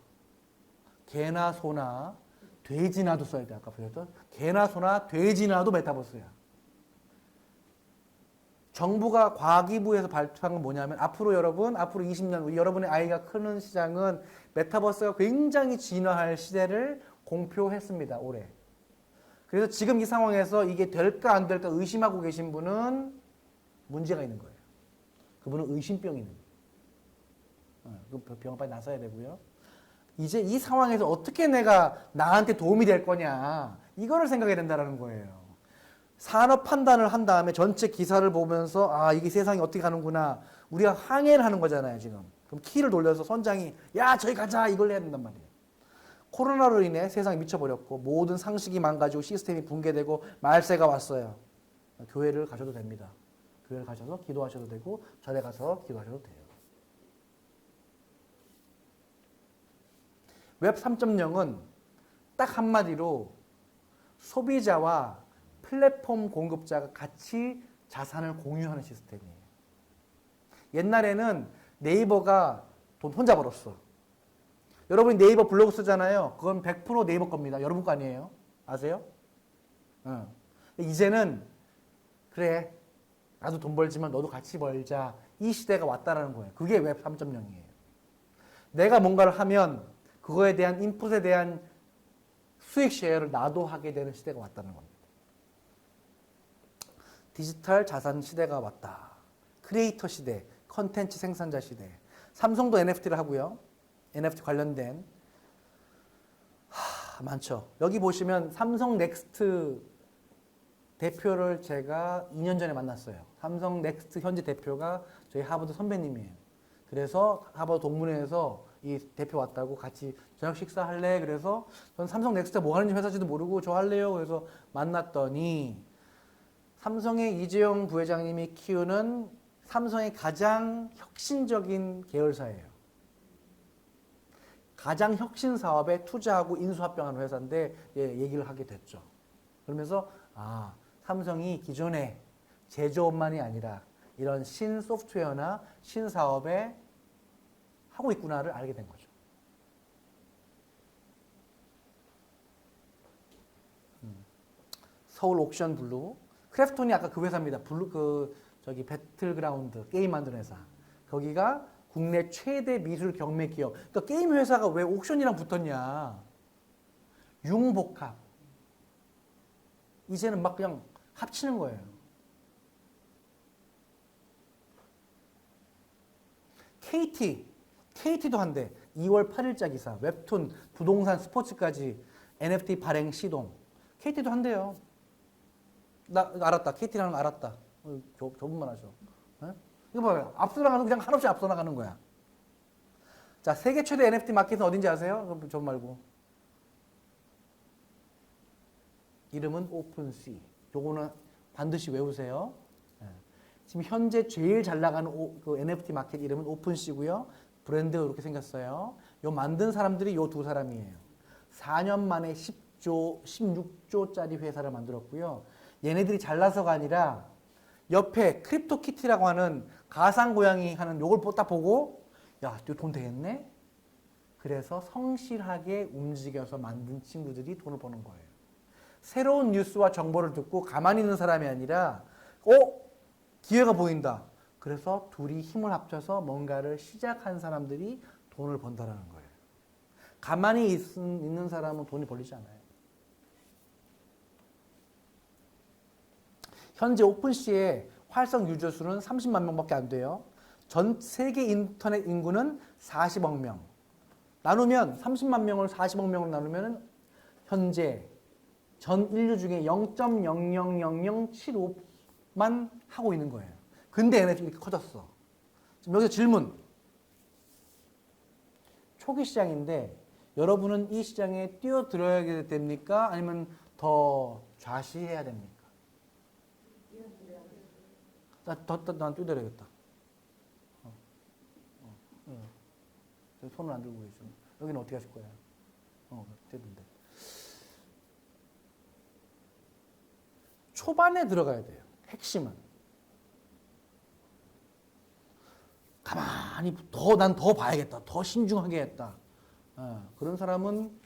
개나 소나 돼지나도 써야 돼. 아까 보셨던 개나 소나 돼지나도 메타버스야. 정부가 과기부에서 발표한 건 뭐냐면 앞으로 20년 여러분의 아이가 크는 시장은 메타버스가 굉장히 진화할 시대를 공표했습니다. 올해. 그래서 지금 이 상황에서 이게 될까 안 될까 의심하고 계신 분은 문제가 있는 거예요. 그분은 의심병이 있는 거예요. 그 병원 빨리 나서야 되고요. 이제 이 상황에서 어떻게 내가 나한테 도움이 될 거냐 이거를 생각해야 된다는 거예요. 산업 판단을 한 다음에 전체 기사를 보면서 아 이게 세상이 어떻게 가는구나 우리가 항해를 하는 거잖아요 지금. 그럼 키를 돌려서 선장이 야 저기 가자 이걸 해야 된단 말이에요. 코로나로 인해 세상이 미쳐버렸고 모든 상식이 망가지고 시스템이 붕괴되고 말세가 왔어요. 교회를 가셔도 됩니다. 교회를 가셔서 기도하셔도 되고 절에 가서 기도하셔도 돼요. 웹 3.0은 딱 한마디로 소비자와 플랫폼 공급자가 같이 자산을 공유하는 시스템이에요. 옛날에는 네이버가 돈 혼자 벌었어. 여러분이 네이버 블로그 쓰잖아요. 그건 100% 네이버 겁니다. 여러분 거 아니에요. 아세요? 이제는 그래 나도 돈 벌지만 너도 같이 벌자. 이 시대가 왔다라는 거예요. 그게 웹 3.0이에요. 내가 뭔가를 하면 그거에 대한 인풋에 대한 수익 쉐어를 나도 하게 되는 시대가 왔다는 겁니다. 디지털 자산 시대가 왔다. 크리에이터 시대, 컨텐츠 생산자 시대. 삼성도 NFT를 하고요. NFT 관련된 많죠. 여기 보시면 삼성 넥스트 대표를 제가 2년 전에 만났어요. 삼성 넥스트 현재 대표가 저희 하버드 선배님이에요. 그래서 하버드 동문회에서 이 대표 왔다고 같이 저녁 식사할래? 그래서 전 삼성 넥스트 뭐 하는지 회사지도 모르고 저 할래요. 그래서 만났더니 삼성의 이재용 부회장님이 키우는 삼성의 가장 혁신적인 계열사예요. 가장 혁신 사업에 투자하고 인수합병하는 회사인데 얘기를 하게 됐죠. 그러면서 삼성이 기존에 제조업만이 아니라 이런 신소프트웨어나 신사업에 하고 있구나를 알게 된 거죠. 서울 옥션 블루. 크래프톤이 아까 그 회사입니다. 저기 배틀그라운드 게임 만드는 회사. 거기가 국내 최대 미술 경매 기업. 그러니까 게임 회사가 왜 옥션이랑 붙었냐. 융복합. 이제는 막 그냥 합치는 거예요. KT도 한대. 2월 8일자 기사. 웹툰, 부동산, 스포츠까지 NFT 발행 시동. KT도 한대요. 나 알았다. KT라는 거 알았다. 저분만 하죠. 네? 이거 봐요. 앞서 나가는 그냥 한없이 앞서 나가는 거야. 자, 세계 최대 NFT 마켓은 어딘지 아세요? 저 말고. 이름은 오픈시. 요거는 반드시 외우세요. 예. 지금 현재 제일 잘 나가는 그 NFT 마켓 이름은 오픈시고요. 브랜드가 이렇게 생겼어요. 요 만든 사람들이 요 두 사람이에요. 4년 만에 10조, 16조짜리 회사를 만들었고요. 얘네들이 잘나서가 아니라 옆에 크립토키티라고 하는 가상 고양이 하는 요걸 딱 보고 야, 이거 돈 되겠네? 그래서 성실하게 움직여서 만든 친구들이 돈을 버는 거예요. 새로운 뉴스와 정보를 듣고 가만히 있는 사람이 아니라 기회가 보인다. 그래서 둘이 힘을 합쳐서 뭔가를 시작한 사람들이 돈을 번다라는 거예요. 가만히 있는 사람은 돈이 벌리지 않아요. 현재 오픈시의 활성 유저 수는 30만 명밖에 안 돼요. 전 세계 인터넷 인구는 40억 명. 나누면 30만 명을 40억 명으로 나누면 현재 전 인류 중에 0.000075만 하고 있는 거예요. 근데 얘네들이 이렇게 커졌어. 지금 여기서 질문. 초기 시장인데 여러분은 이 시장에 뛰어들어야 됩니까? 아니면 더 좌시해야 됩니까? 난 뛰어들어야겠다. 손을 안 들고 계시죠. 여기는 어떻게 하실 거예요? 됐는데. 초반에 들어가야 돼요. 핵심은. 가만히 난 더 봐야겠다. 더 신중하게 했다. 그런 사람은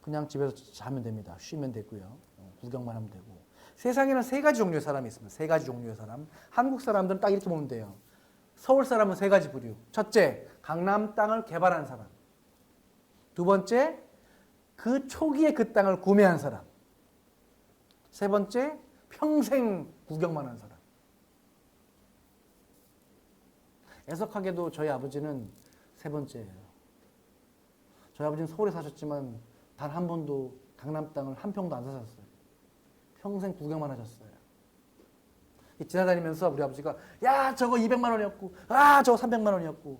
그냥 집에서 자면 됩니다. 쉬면 되고요. 구경만 하면 되고. 세상에는 세 가지 종류의 사람이 있습니다. 세 가지 종류의 사람. 한국 사람들은 딱 이렇게 보면 돼요. 서울 사람은 세 가지 부류. 첫째, 강남 땅을 개발한 사람. 두 번째, 그 초기에 그 땅을 구매한 사람. 세 번째, 평생 구경만 한 사람. 애석하게도 저희 아버지는 세 번째예요. 저희 아버지는 서울에 사셨지만 단 한 번도 강남 땅을 한 평도 안 사셨어요. 평생 구경만 하셨어요. 지나다니면서 우리 아버지가 야 저거 200만 원이었고 저거 300만 원이었고.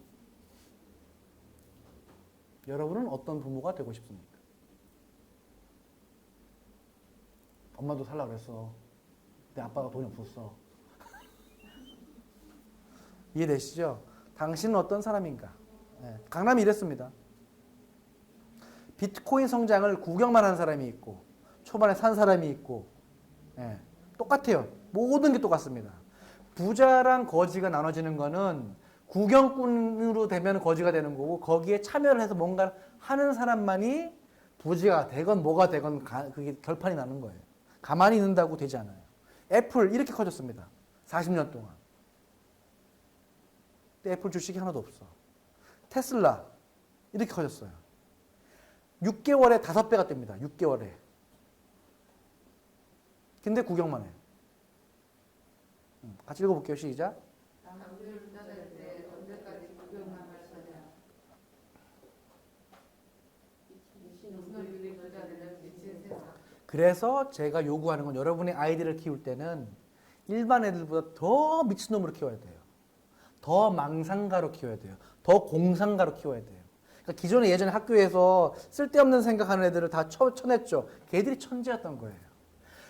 여러분은 어떤 부모가 되고 싶습니까? 엄마도 살라 그랬어. 내 아빠가 돈이 없었어. 이해되시죠? 당신은 어떤 사람인가? 강남이 이랬습니다. 비트코인 성장을 구경만 한 사람이 있고 초반에 산 사람이 있고 똑같아요. 모든 게 똑같습니다. 부자랑 거지가 나눠지는 거는 구경꾼으로 되면 거지가 되는 거고 거기에 참여를 해서 뭔가 하는 사람만이 부자가 되건 뭐가 되건 그게 결판이 나는 거예요. 가만히 있는다고 되지 않아요. 애플 이렇게 커졌습니다. 40년 동안. 근데 애플 주식이 하나도 없어. 테슬라 이렇게 커졌어요. 6개월에 5배가 뗍니다. 6개월에. 근데 구경만 해요. 같이 읽어볼게요. 시작. 당신을 찾아낼 때 언제까지 구경만 할 거냐. 무슨 얼굴이 부자되는 미친 세상. 그래서 제가 요구하는 건 여러분의 아이들을 키울 때는 일반 애들보다 더 미친놈으로 키워야 돼요. 더 망상가로 키워야 돼요. 더 공상가로 키워야 돼요. 그러니까 기존에 예전에 학교에서 쓸데없는 생각하는 애들을 다 쳐냈죠. 걔들이 천재였던 거예요.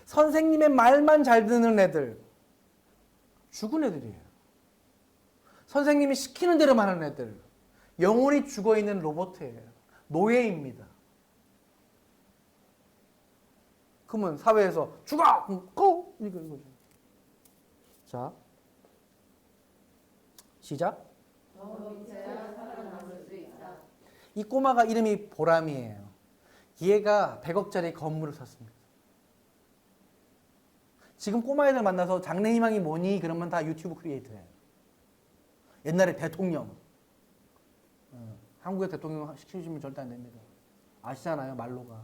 선생님의 말만 잘 듣는 애들, 죽은 애들이에요. 선생님이 시키는 대로만 하는 애들, 영혼이 죽어있는 로봇이에요. 노예입니다. 그러면 사회에서 죽어! 고! 이거죠. 자, 시작. 너 밑에야 살아남을 수 있다. 이 꼬마가 이름이 보람이에요. 얘가 100억짜리 건물을 샀습니다. 지금 꼬마애들 만나서 장래희망이 뭐니? 그러면 다 유튜브 크리에이터예요. 옛날에 대통령. 한국의 대통령 시키시면 절대 안 됩니다. 아시잖아요, 말로가.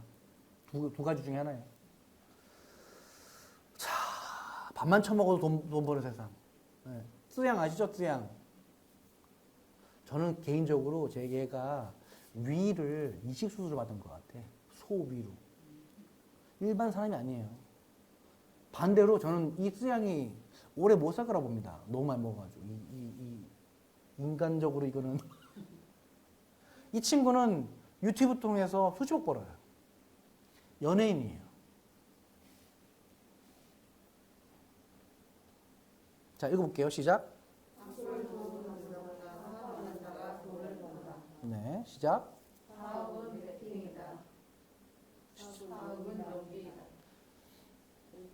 두 가지 중에 하나예요. 자, 밥만 처먹어도 돈 버는 세상. 쯔양 아시죠, 쯔양? 저는 개인적으로 제 얘가 위를 이식 수술을 받은 것 같아. 소위로. 일반 사람이 아니에요. 반대로 저는 이 쯔양이 오래 못 살 거라 봅니다. 너무 많이 먹어가지고. 인간적으로 이거는. 이 친구는 유튜브 통해서 수십억 벌어요. 연예인이에요. 자, 읽어볼게요. 시작. 악을 좋은 남자보다 사업하는 자가 돈을 번다. 네, 시작. 사업은 베팅이다. 사업은 연기이다.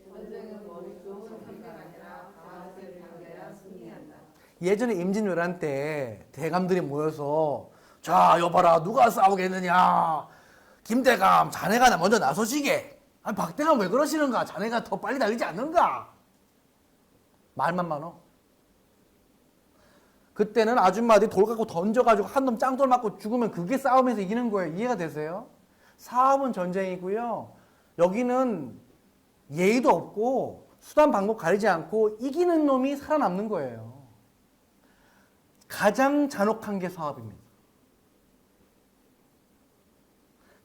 전쟁은 머리 좋은 상대가 아니라 강한을 상대라 승리한다. 예전에 임진왜란 때 대감들이 모여서 자, 여봐라, 누가 싸우겠느냐. 김대감, 자네가 먼저 나서시게. 아니, 박대감 왜 그러시는가? 자네가 더 빨리 달리지 않는가? 말만 많어. 그때는 아줌마들이 돌 갖고 던져가지고 한 놈 짱돌 맞고 죽으면 그게 싸움에서 이기는 거예요. 이해가 되세요? 사업은 전쟁이고요. 여기는 예의도 없고 수단 방법 가리지 않고 이기는 놈이 살아남는 거예요. 가장 잔혹한 게 사업입니다.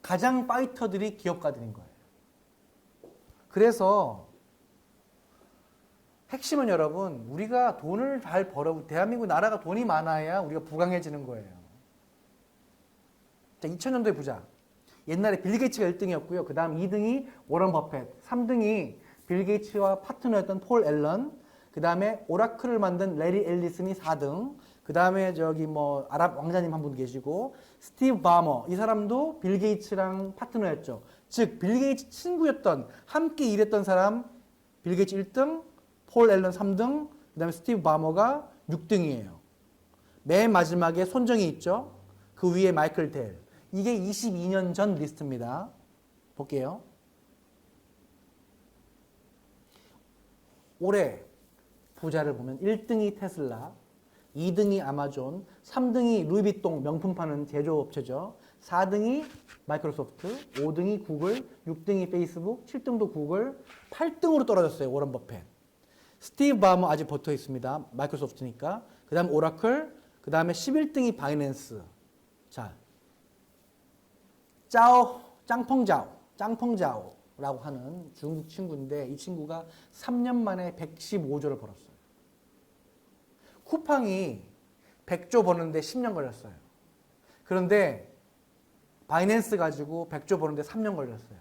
가장 파이터들이 기업가들인 거예요. 그래서 핵심은 여러분, 우리가 돈을 잘 벌어, 대한민국 나라가 돈이 많아야 우리가 부강해지는 거예요. 자, 2000년도에 보자. 옛날에 빌 게이츠가 1등이었고요. 그 다음 2등이 워런 버핏, 3등이 빌 게이츠와 파트너였던 폴 앨런, 그 다음에 오라클을 만든 레리 앨리슨이 4등, 그 다음에 저기 뭐 아랍 왕자님 한 분 계시고, 스티브 바머, 이 사람도 빌 게이츠랑 파트너였죠. 즉, 빌 게이츠 친구였던, 함께 일했던 사람, 빌 게이츠 1등, 폴 앨런 3등, 그 다음에 스티브 바머가 6등이에요. 맨 마지막에 손정이 있죠. 그 위에 마이클 델. 이게 22년 전 리스트입니다. 볼게요. 올해 부자를 보면 1등이 테슬라, 2등이 아마존, 3등이 루이비통 명품 파는 제조업체죠. 4등이 마이크로소프트, 5등이 구글, 6등이 페이스북, 7등도 구글, 8등으로 떨어졌어요. 워런 버핏. 스티브 바머 아직 붙어 있습니다. 마이크로소프트니까. 그 다음 오라클, 그 다음에 11등이 바이낸스. 자, 짱펑자오라고 하는 중국 친구인데 이 친구가 3년 만에 115조를 벌었어요. 쿠팡이 100조 버는데 10년 걸렸어요. 그런데 바이낸스 가지고 100조 버는데 3년 걸렸어요.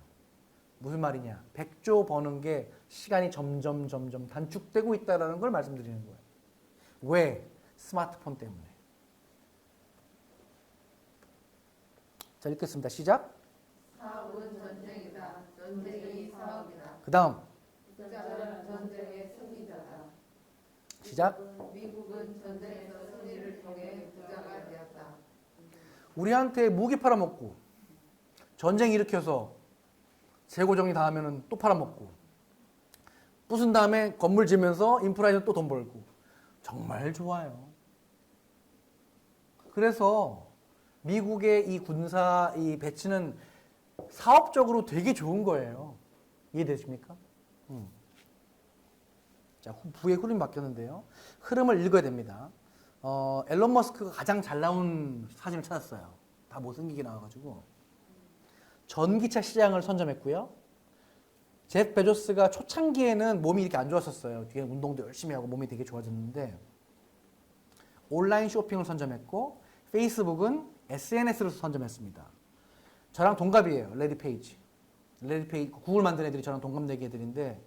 무슨 말이냐? 100조 버는 게 시간이 점점 단축되고 있다는 걸 말씀드리는 거예요. 왜? 스마트폰 때문에. 자, 읽겠습니다. 시작. 사업은 전쟁이다. 전쟁이 사업이다. 그 다음. 부자는 전쟁의 승리자다. 시작. 미국은 전쟁에서 승리를 통해 부자가 되었다. 우리한테 무기 팔아먹고 전쟁 일으켜서 재고정리 다 하면은 또 팔아먹고 부순 다음에 건물 지면서 인프라에서 또 돈 벌고 정말 좋아요. 그래서 미국의 이 군사 이 배치는 사업적으로 되게 좋은 거예요. 이해되십니까? 자, 부의 흐름이 바뀌었는데요. 흐름을 읽어야 됩니다. 앨런 머스크가 가장 잘 나온 사진을 찾았어요. 다 못생기게 나와가지고. 전기차 시장을 선점했고요. 제프 베조스가 초창기에는 몸이 이렇게 안 좋았었어요. 뒤에 운동도 열심히 하고 몸이 되게 좋아졌는데 온라인 쇼핑을 선점했고 페이스북은 SNS를 선점했습니다. 저랑 동갑이에요. 레리 페이지. 구글 만든 애들이 저랑 동갑내기 애들인데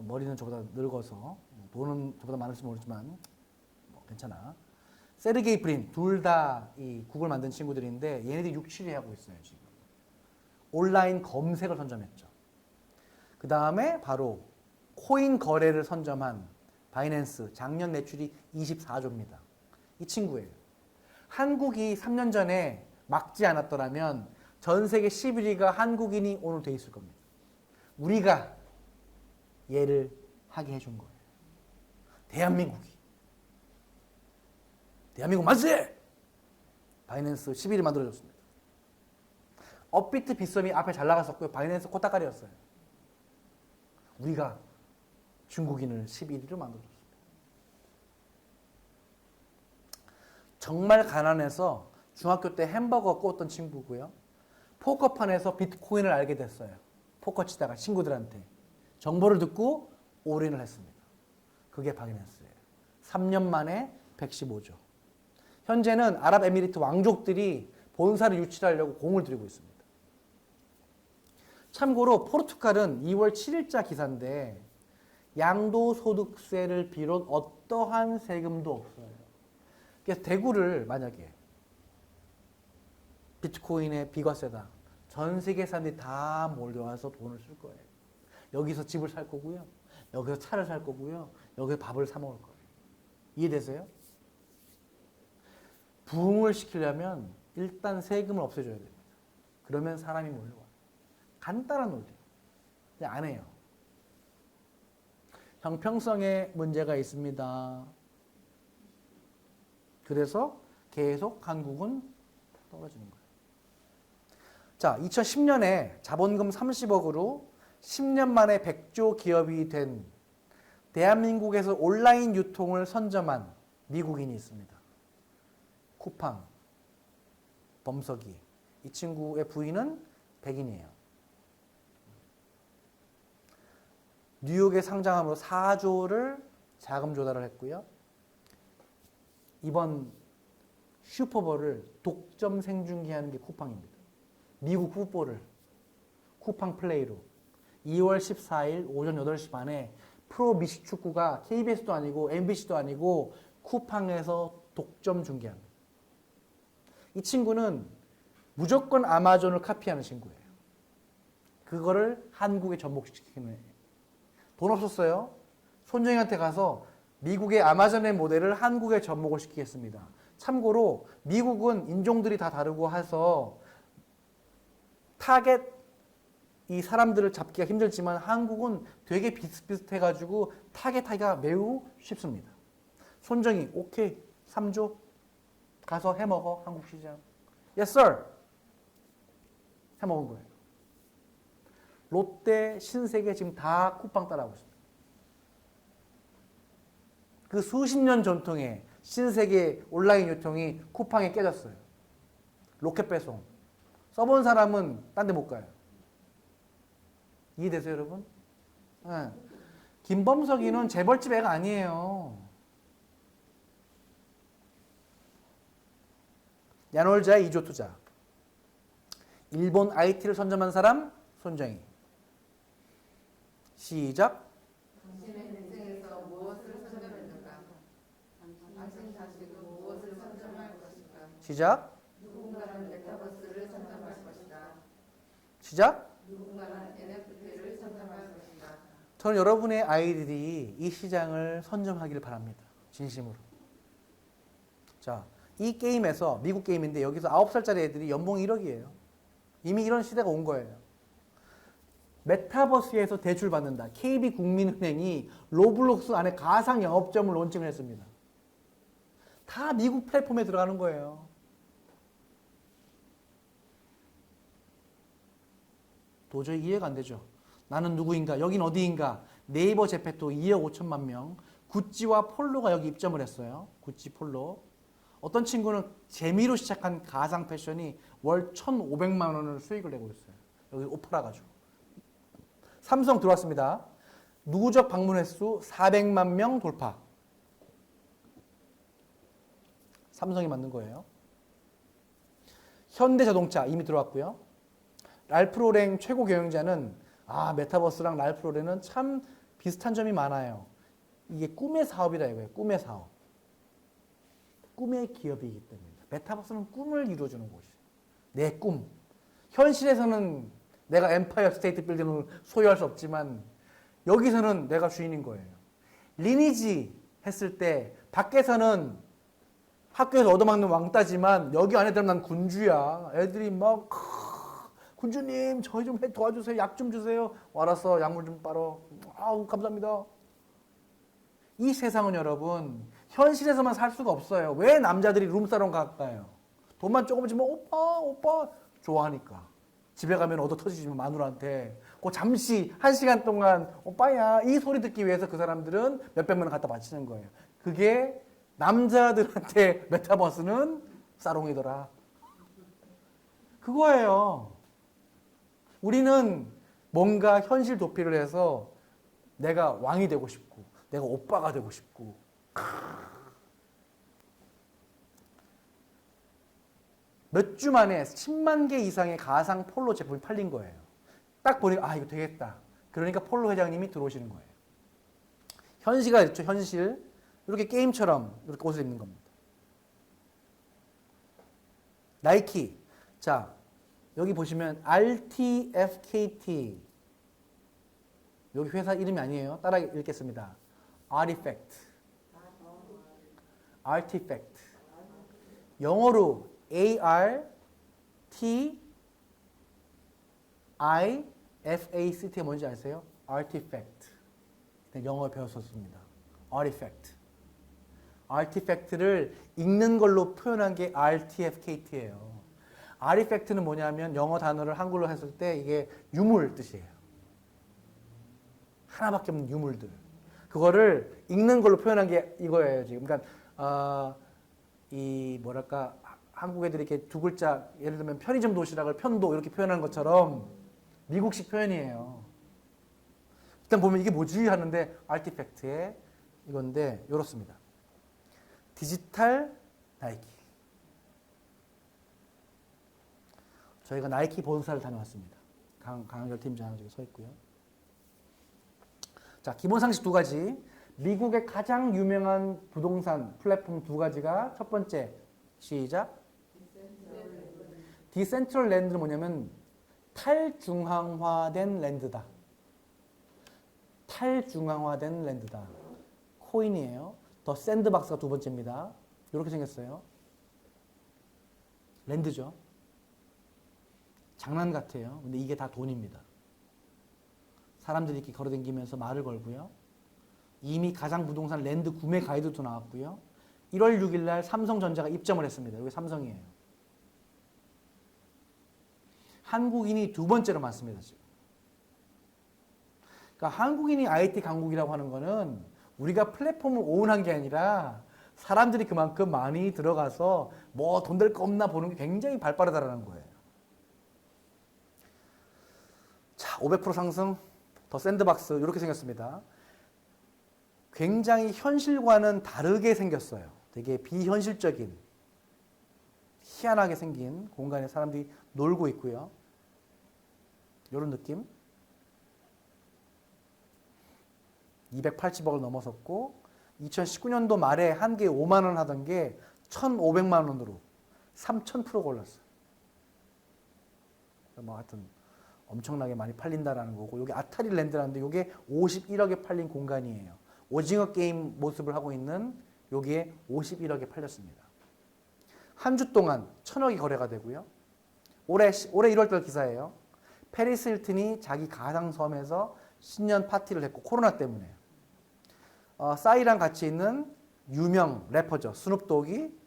머리는 저보다 늙어서 돈은 저보다 많을지 모르지만 뭐 괜찮아. 세르게이 브린 둘 다 이 구글 만든 친구들인데 얘네들이 6, 7위 하고 있어요. 지금. 온라인 검색을 선점했죠. 그 다음에 바로 코인 거래를 선점한 바이낸스 작년 매출이 24조입니다. 이 친구예요. 한국이 3년 전에 막지 않았더라면 전 세계 11위가 한국인이 오늘 돼 있을 겁니다. 우리가 얘를 하게 해준 거예요. 대한민국 만세! 바이낸스 11위 만들어줬습니다. 업비트 빗썸이 앞에 잘 나갔었고요. 바이낸스 코타까리였어요. 우리가 중국인을 11위로 만들어줬습니다. 정말 가난해서 중학교 때 햄버거 구웠던 친구고요. 포커판에서 비트코인을 알게 됐어요. 포커 치다가 친구들한테. 정보를 듣고 올인을 했습니다. 그게 바이낸스예요. 3년 만에 115조. 현재는 아랍에미리트 왕족들이 본사를 유치하려고 공을 들이고 있습니다. 참고로 포르투갈은 2월 7일자 기사인데 양도소득세를 비롯 어떠한 세금도 없어요. 그래서 대구를 만약에 비트코인의 비과세다. 전 세계 사람들이 다 몰려와서 돈을 쓸 거예요. 여기서 집을 살 거고요. 여기서 차를 살 거고요. 여기서 밥을 사 먹을 거예요. 이해되세요? 부흥을 시키려면 일단 세금을 없애줘야 됩니다. 그러면 사람이 몰려와요. 간단한 논리예요. 근데 안 해요. 형평성에 문제가 있습니다. 그래서 계속 한국은 떨어지는 거예요. 자, 2010년에 자본금 30억으로 10년 만에 100조 기업이 된 대한민국에서 온라인 유통을 선점한 미국인이 있습니다. 쿠팡, 범석이. 이 친구의 부인은 백인이에요. 뉴욕에 상장함으로 4조를 자금 조달을 했고요. 이번 슈퍼볼을 독점 생중계하는 게 쿠팡입니다. 미국 풋볼을 쿠팡 플레이로 2월 14일 오전 8시 반에 프로 미식축구가 KBS도 아니고 MBC도 아니고 쿠팡에서 독점 중계합니다. 이 친구는 무조건 아마존을 카피하는 친구예요. 그거를 한국에 접목시키는 거예요. 돈 없었어요. 손정희한테 가서 미국의 아마존의 모델을 한국에 접목을 시키겠습니다. 참고로 미국은 인종들이 다 다르고 해서 타겟 이 사람들을 잡기가 힘들지만 한국은 되게 비슷비슷해가지고 타겟하기가 매우 쉽습니다. 손정희 오케이 3조 가서 해먹어 한국 시장. Yes sir. 해먹은 거예요. 롯데, 신세계 지금 다 쿠팡 따라하고 있습니다. 그 수십 년 전통의 신세계 온라인 유통이 쿠팡에 깨졌어요. 로켓 배송. 써본 사람은 딴 데 못 가요. 이해되세요, 여러분? 네. 김범석이는 재벌집 애가 아니에요. 야놀자의 2조 투자. 일본 IT를 선점한 사람 손정희. 시작. 당신의 인생에서 무엇을 선점했는가? 당신 자식은 무엇을 선점할 것인가? 시작. 누군가는 메타버스를 선점할 것이다. 시작. 누군가는 NFT를 선점할 것이다. 저는 여러분의 아이들이 이 시장을 선점하기를 바랍니다. 진심으로. 자, 이 게임에서 미국 게임인데 여기서 9살짜리 애들이 연봉이 1억이에요. 이미 이런 시대가 온 거예요. 메타버스에서 대출받는다. KB국민은행이 로블록스 안에 가상 영업점을 론칭을 했습니다. 다 미국 플랫폼에 들어가는 거예요. 도저히 이해가 안 되죠. 나는 누구인가? 여긴 어디인가? 네이버 제페토 2억 5천만 명. 구찌와 폴로가 여기 입점을 했어요. 구찌, 폴로. 어떤 친구는 재미로 시작한 가상 패션이 월 1,500만 원을 수익을 내고 있어요. 여기 옷 팔아가지고. 삼성 들어왔습니다. 누적 방문 횟수 400만 명 돌파. 삼성이 만든 거예요. 현대자동차 이미 들어왔고요. 랄프로랭 최고 경영자는 메타버스랑 랄프로랭은 참 비슷한 점이 많아요. 이게 꿈의 사업이라 이거예요. 꿈의 사업. 꿈의 기업이기 때문에. 메타버스는 꿈을 이루어주는 곳이에요. 내 꿈. 현실에서는 내가 엠파이어 스테이트 빌딩을 소유할 수 없지만 여기서는 내가 주인인 거예요. 리니지 했을 때 밖에서는 학교에서 얻어먹는 왕따지만 여기 안에 들어면 난 군주야. 애들이 막 군주님 저희 좀 도와주세요. 약 좀 주세요. 알았어. 약물 좀 빨어. 아우 감사합니다. 이 세상은 여러분 현실에서만 살 수가 없어요. 왜 남자들이 룸사롱 갈까요? 돈만 조금 주면 오빠 좋아하니까. 집에 가면 얻어 터지지만 마누라한테 그 잠시 1시간 동안 오빠야 이 소리 듣기 위해서 그 사람들은 몇백만 원 갖다 바치는 거예요. 그게 남자들한테 메타버스는 사롱이더라. 그거예요. 우리는 뭔가 현실 도피를 해서 내가 왕이 되고 싶고 내가 오빠가 되고 싶고 몇 주 만에 10만 개 이상의 가상 폴로 제품이 팔린 거예요. 딱 보니까 이거 되겠다. 그러니까 폴로 회장님이 들어오시는 거예요. 현시가 있죠, 현실. 이렇게 게임처럼 이렇게 옷을 입는 겁니다. 나이키. 자, 여기 보시면 RTFKT. 여기 회사 이름이 아니에요. 따라 읽겠습니다. Artifact. Artifact. 영어로 ARTIFACT가 뭔지 아세요? Artifact. 영어 배웠었습니다. Artifact. Artifact를 읽는 걸로 표현한 게 RTFKT예요. Artifact는 뭐냐면 영어 단어를 한글로 했을 때 이게 유물 뜻이에요. 하나밖에 없는 유물들. 그거를 읽는 걸로 표현한 게 이거예요, 지금. 그러니까 이 뭐랄까 한국 애들이 이렇게 두 글자 예를 들면 편의점 도시락을 편도 이렇게 표현하는 것처럼 미국식 표현이에요. 일단 보면 이게 뭐지 하는데 아티팩트의 이건데 이렇습니다. 디지털 나이키. 저희가 나이키 본사를 다녀왔습니다. 강한결 팀장 저기 서 있고요. 자, 기본 상식 두 가지. 미국의 가장 유명한 부동산 플랫폼 두 가지가 첫 번째, 시작. 디센트럴 랜드는 뭐냐면 탈중앙화된 랜드다. 탈중앙화된 랜드다. 코인이에요. 더 샌드박스가 두 번째입니다. 이렇게 생겼어요. 랜드죠. 장난 같아요. 근데 이게 다 돈입니다. 사람들이 이렇게 걸어다니면서 말을 걸고요. 이미 가상 부동산 랜드 구매 가이드도 나왔고요. 1월 6일 날 삼성전자가 입점을 했습니다. 여기 삼성이에요. 한국인이 두 번째로 많습니다, 지금. 그러니까 한국인이 IT 강국이라고 하는 거는 우리가 플랫폼을 오운한 게 아니라 사람들이 그만큼 많이 들어가서 뭐 돈 될 거 없나 보는 게 굉장히 발빠르다라는 거예요. 자, 500% 상승, 더 샌드박스 이렇게 생겼습니다. 굉장히 현실과는 다르게 생겼어요. 되게 비현실적인, 희한하게 생긴 공간에 사람들이 놀고 있고요. 이런 느낌. 280억을 넘어섰고 2019년도 말에 한 개에 5만 원 하던 게 1,500만 원으로 3,000%가 올랐어요. 뭐 하여튼 엄청나게 많이 팔린다라는 거고, 여기 아타리 랜드라는데 이게 51억에 팔린 공간이에요. 오징어 게임 모습을 하고 있는 여기에 51억에 팔렸습니다. 한 주 동안 1,000억이 거래가 되고요. 올해 1월달 기사예요. 페리스 힐튼이 자기 가상섬에서 신년 파티를 했고, 코로나 때문에. 싸이랑 같이 있는 유명 래퍼죠. 스눕독이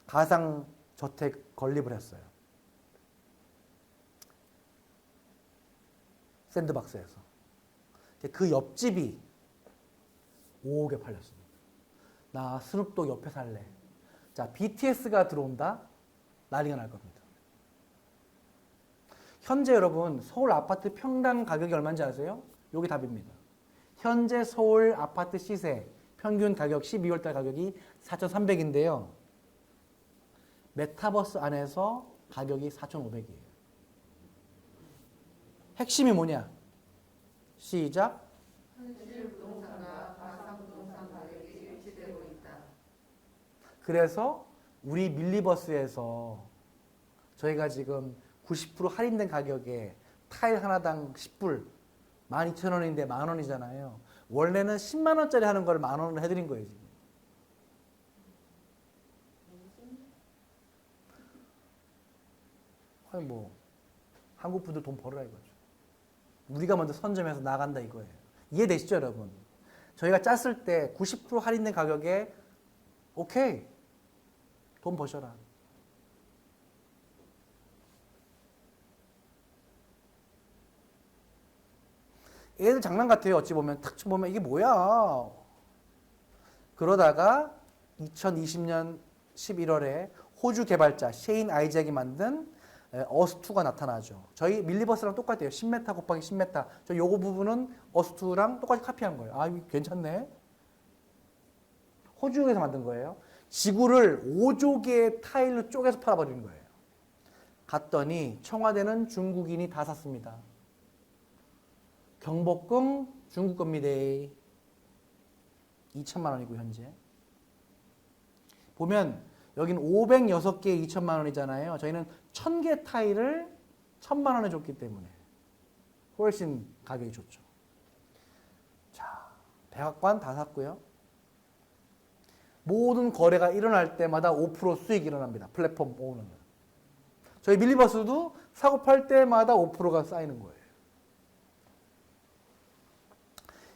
가상 저택 건립을 했어요. 샌드박스에서. 그 옆집이 5억에 팔렸습니다. 나 스눕독 옆에 살래. 자, BTS가 들어온다? 난리가 날 겁니다. 현재 여러분 서울 아파트 평당 가격이 얼마인지 아세요? 여기 답입니다. 현재 서울 아파트 시세 평균 가격 12월달 가격이 4,300인데요. 메타버스 안에서 가격이 4,500이에요. 핵심이 뭐냐? 시작. 현실 부동산과 가상 부동산 가격이 일치되고 있다. 그래서 우리 밀리버스에서 저희가 지금 90% 할인된 가격에 타일 하나당 10불, 12,000원인데 만원이잖아요. 원래는 10만 원짜리 하는 걸 만 원으로 해드린 거예요, 지금. 아니 뭐 한국 분들 돈 벌으라 이거죠. 우리가 먼저 선점해서 나간다 이거예요. 이해되시죠, 여러분? 저희가 짰을 때 90% 할인된 가격에 오케이, 돈 버셔라. 얘들 장난 같아요. 어찌 보면 탁 보면 이게 뭐야. 그러다가 2020년 11월에 호주 개발자 셰인 아이잭이 만든 어스2가 나타나죠. 저희 밀리버스랑 똑같아요. 10m 곱하기 10m. 저 요거 부분은 어스2랑 똑같이 카피한 거예요. 아, 이거 괜찮네. 호주에서 만든 거예요. 지구를 5조 개의 타일로 쪼개서 팔아버리는 거예요. 갔더니 청와대는 중국인이 다 샀습니다. 경복궁 중국 겁니다. 2천만 원이고 현재. 보면 여긴 506개에 2천만 원이잖아요. 저희는 1000개 타일을 1000만 원에 줬기 때문에 훨씬 가격이 좋죠. 자, 백악관 다 샀고요. 모든 거래가 일어날 때마다 5% 수익이 일어납니다. 플랫폼 오너는. 저희 밀리버스도 사고 팔 때마다 5%가 쌓이는 거예요.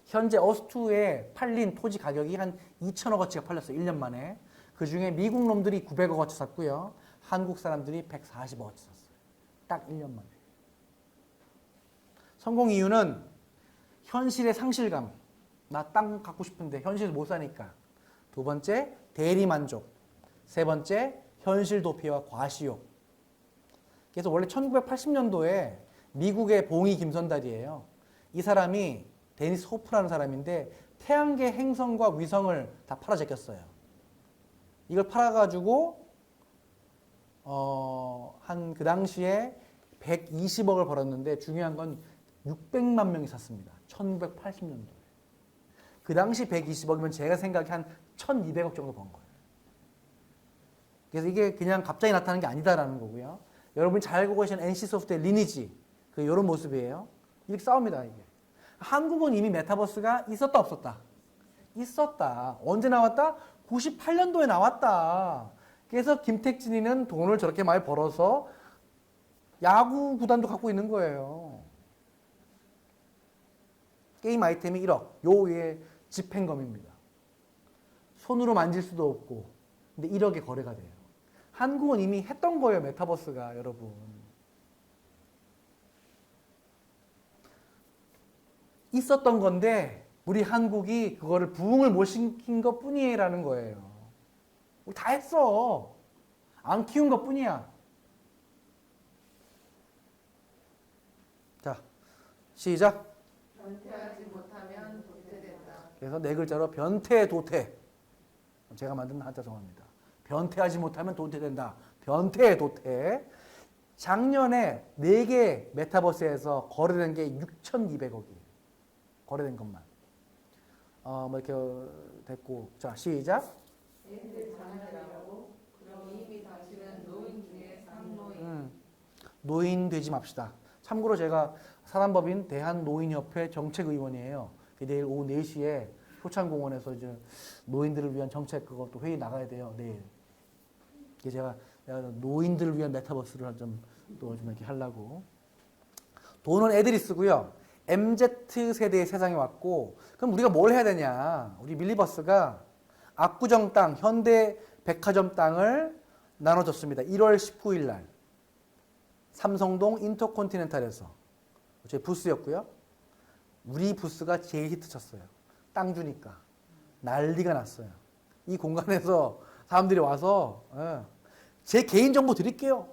현재 어스투에 팔린 토지 가격이 한 2천억 어치가 팔렸어요. 1년 만에. 그중에 미국 놈들이 900억 어치 샀고요. 한국 사람들이 140억 어치 샀어요. 딱 1년 만에. 성공 이유는 현실의 상실감. 나 땅 갖고 싶은데 현실에서 못 사니까. 두 번째, 대리 만족. 세 번째, 현실 도피와 과시욕. 그래서 원래 1980년도에 미국의 봉이 김선달이에요. 이 사람이 데니스 호프라는 사람인데 태양계 행성과 위성을 다 팔아 제꼈어요. 이걸 팔아가지고 한 그 당시에 120억을 벌었는데 중요한 건 600만 명이 샀습니다. 1980년도에. 그 당시 120억이면 제가 생각해 한 1200억 정도 번 거예요. 그래서 이게 그냥 갑자기 나타난 게 아니다라는 거고요. 여러분이 잘 알고 계신 NC소프트의 리니지, 이런 모습이에요. 이렇게 싸웁니다, 이게. 한국은 이미 메타버스가 있었다, 없었다? 있었다. 언제 나왔다? 98년도에 나왔다. 그래서 김택진이는 돈을 저렇게 많이 벌어서 야구 구단도 갖고 있는 거예요. 게임 아이템이 1억. 요 위에 집행검입니다. 손으로 만질 수도 없고. 근데 1억에 거래가 돼요. 한국은 이미 했던 거예요, 메타버스가, 여러분. 있었던 건데 우리 한국이 그거를 부흥을 못 시킨 것 뿐이에요라는 거예요. 우리 다 했어. 안 키운 것 뿐이야. 자, 시작. 변태하지 못하면 도태된다. 그래서 네 글자로 변태도태. 제가 만든 한자성어입니다. 변태하지 못하면 도태된다. 변태도태. 작년에 4개 메타버스에서 거래된 게 6,200억이에요. 거래된 것만. 이렇게 됐고. 자, 시작. 얘들 장난이라고? 그럼 이미 당신은 노인 중에 상노인. 노인 되지 맙시다. 참고로 제가 사단법인 대한노인협회 정책의원이에요. 내일 오후 4시에 효창공원에서 이제 노인들을 위한 정책 그것도 회의 나가야 돼요. 내일. 제가 노인들을 위한 메타버스를 좀 이렇게 하려고. 돈은 애들이 쓰고요. MZ 세대의 세상에 왔고, 그럼 우리가 뭘 해야 되냐? 우리 밀리버스가 압구정 땅, 현대 백화점 땅을 나눠줬습니다. 1월 19일 날. 삼성동 인터컨티넨탈에서. 저희 부스였고요. 우리 부스가 제일 히트 쳤어요. 땅 주니까. 난리가 났어요. 이 공간에서 사람들이 와서, 제 개인정보 드릴게요.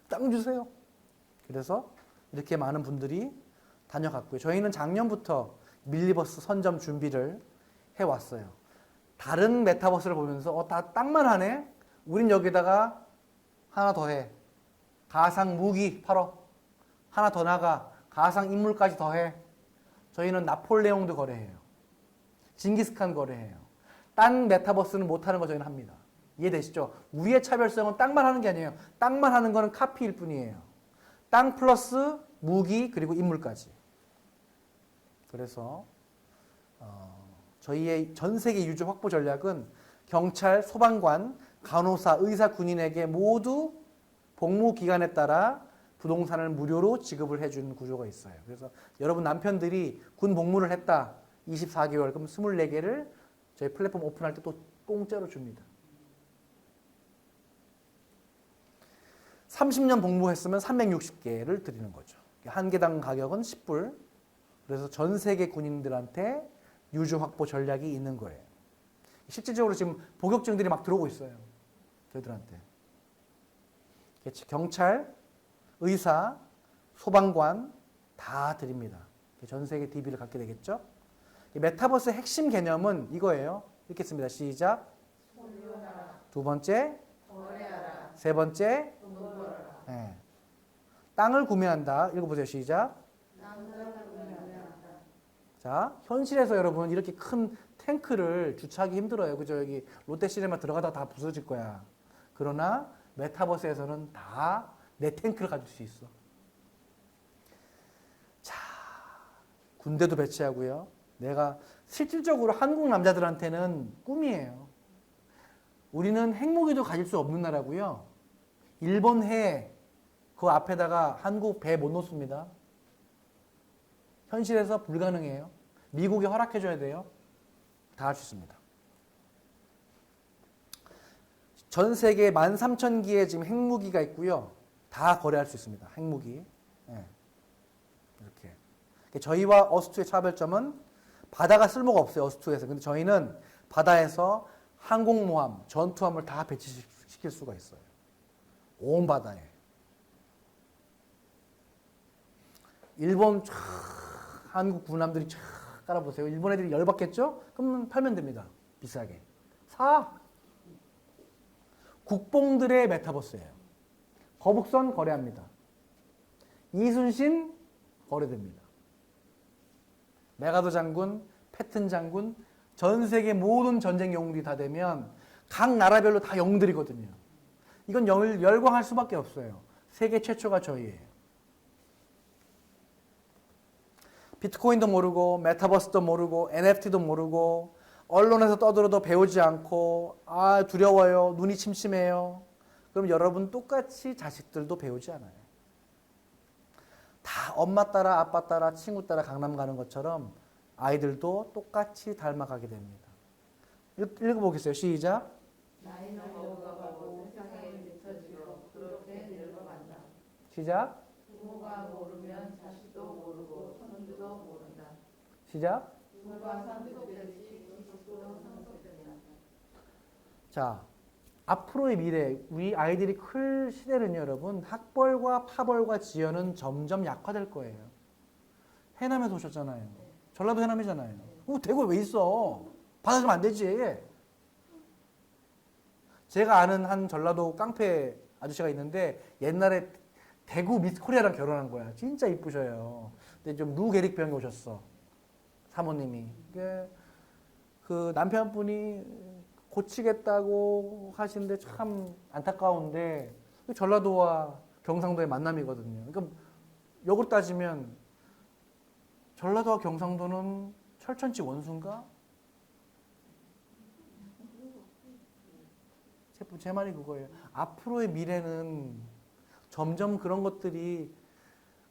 땅 주세요. 그래서 이렇게 많은 분들이 다녀갔고요. 저희는 작년부터 밀리버스 선점 준비를 해왔어요. 다른 메타버스를 보면서 다 땅만 하네? 우린 여기다가 하나 더 해. 가상 무기 팔어. 하나 더 나가. 가상 인물까지 더 해. 저희는 나폴레옹도 거래해요. 징기스칸 거래해요. 딴 메타버스는 못하는 거 저희는 합니다. 이해되시죠? 우리의 차별성은 땅만 하는 게 아니에요. 땅만 하는 거는 카피일 뿐이에요. 땅 플러스 무기 그리고 인물까지. 그래서 저희의 전 세계 유저 확보 전략은 경찰, 소방관, 간호사, 의사, 군인에게 모두 복무 기간에 따라 부동산을 무료로 지급을 해주는 구조가 있어요. 그래서 여러분 남편들이 군 복무를 했다. 24개월 그럼 24개를 저희 플랫폼 오픈할 때 또 공짜로 줍니다. 30년 복무했으면 360개를 드리는 거죠. 한 개당 가격은 10불. 그래서 전 세계 군인들한테 유저 확보 전략이 있는 거예요. 실질적으로 지금 복역증들이 막 들어오고 있어요. 저희들한테. 경찰, 의사, 소방관 다 드립니다. 전 세계 DB를 갖게 되겠죠. 메타버스의 핵심 개념은 이거예요. 읽겠습니다. 시작. 두 번째, 거래하라. 세 번째, 돈 벌어라. 네. 땅을 구매한다. 읽어보세요. 시작. 남자를 구매한다. 자, 현실에서 여러분 이렇게 큰 탱크를 주차하기 힘들어요. 그죠? 여기 롯데시네마 들어가다가 다 부서질 거야. 그러나 메타버스에서는 다 내 탱크를 가질 수 있어. 자, 군대도 배치하고요. 내가 실질적으로 한국 남자들한테는 꿈이에요. 우리는 핵무기도 가질 수 없는 나라고요. 일본 해 그 앞에다가 한국 배 못 놓습니다. 현실에서 불가능해요. 미국이 허락해줘야 돼요. 다 할 수 있습니다. 전 세계에 13,000기의 지금 핵무기가 있고요. 다 거래할 수 있습니다. 핵무기. 네. 이렇게. 저희와 어스투의 차별점은 바다가 쓸모가 없어요. 어스투에서. 근데 저희는 바다에서 항공모함, 전투함을 다 배치시킬 수가 있어요. 온 바다에. 일본 촤 한국 군함들이 촤 깔아보세요. 일본 애들이 열받겠죠? 그러면 팔면 됩니다. 비싸게. 사. 국뽕들의 메타버스예요. 거북선 거래합니다. 이순신 거래됩니다. 메가더 장군, 패튼 장군, 전 세계 모든 전쟁 영웅들이 다 되면 각 나라별로 다 영웅들이거든요. 이건 열광할 수밖에 없어요. 세계 최초가 저희예요. 비트코인도 모르고 메타버스도 모르고 NFT도 모르고 언론에서 떠들어도 배우지 않고 아 두려워요. 눈이 침침해요. 그럼 여러분 똑같이 자식들도 배우지 않아요. 다 엄마 따라 아빠 따라 친구 따라 강남 가는 것처럼 아이들도 똑같이 닮아가게 됩니다. 읽어보겠어요. 시작. 나이는 먹어가고 세상에 미쳐지고 그렇게 늙어간다. 시작. 부모가 모르면 자식도 모르고 손주도 모른다. 시작. 부모가 상속되듯이 지식도 상속된다. 자, 앞으로의 미래, 우리 아이들이 클 시대는 여러분 학벌과 파벌과 지연은 점점 약화될 거예요. 해남에서 오셨잖아요. 전라도 해남이잖아요. 대구에 왜 있어? 받아주면 안 되지. 제가 아는 한 전라도 깡패 아저씨가 있는데 옛날에 대구 미스코리아랑 결혼한 거야. 진짜 이쁘셔요. 근데 좀 루게릭병이 오셨어. 사모님이. 그 남편분이 고치겠다고 하시는데 참 안타까운데 전라도와 경상도의 만남이거든요. 그러니까 역으로 따지면 전라도와 경상도는 철천지 원수인가? 제 말이 그거예요. 앞으로의 미래는 점점 그런 것들이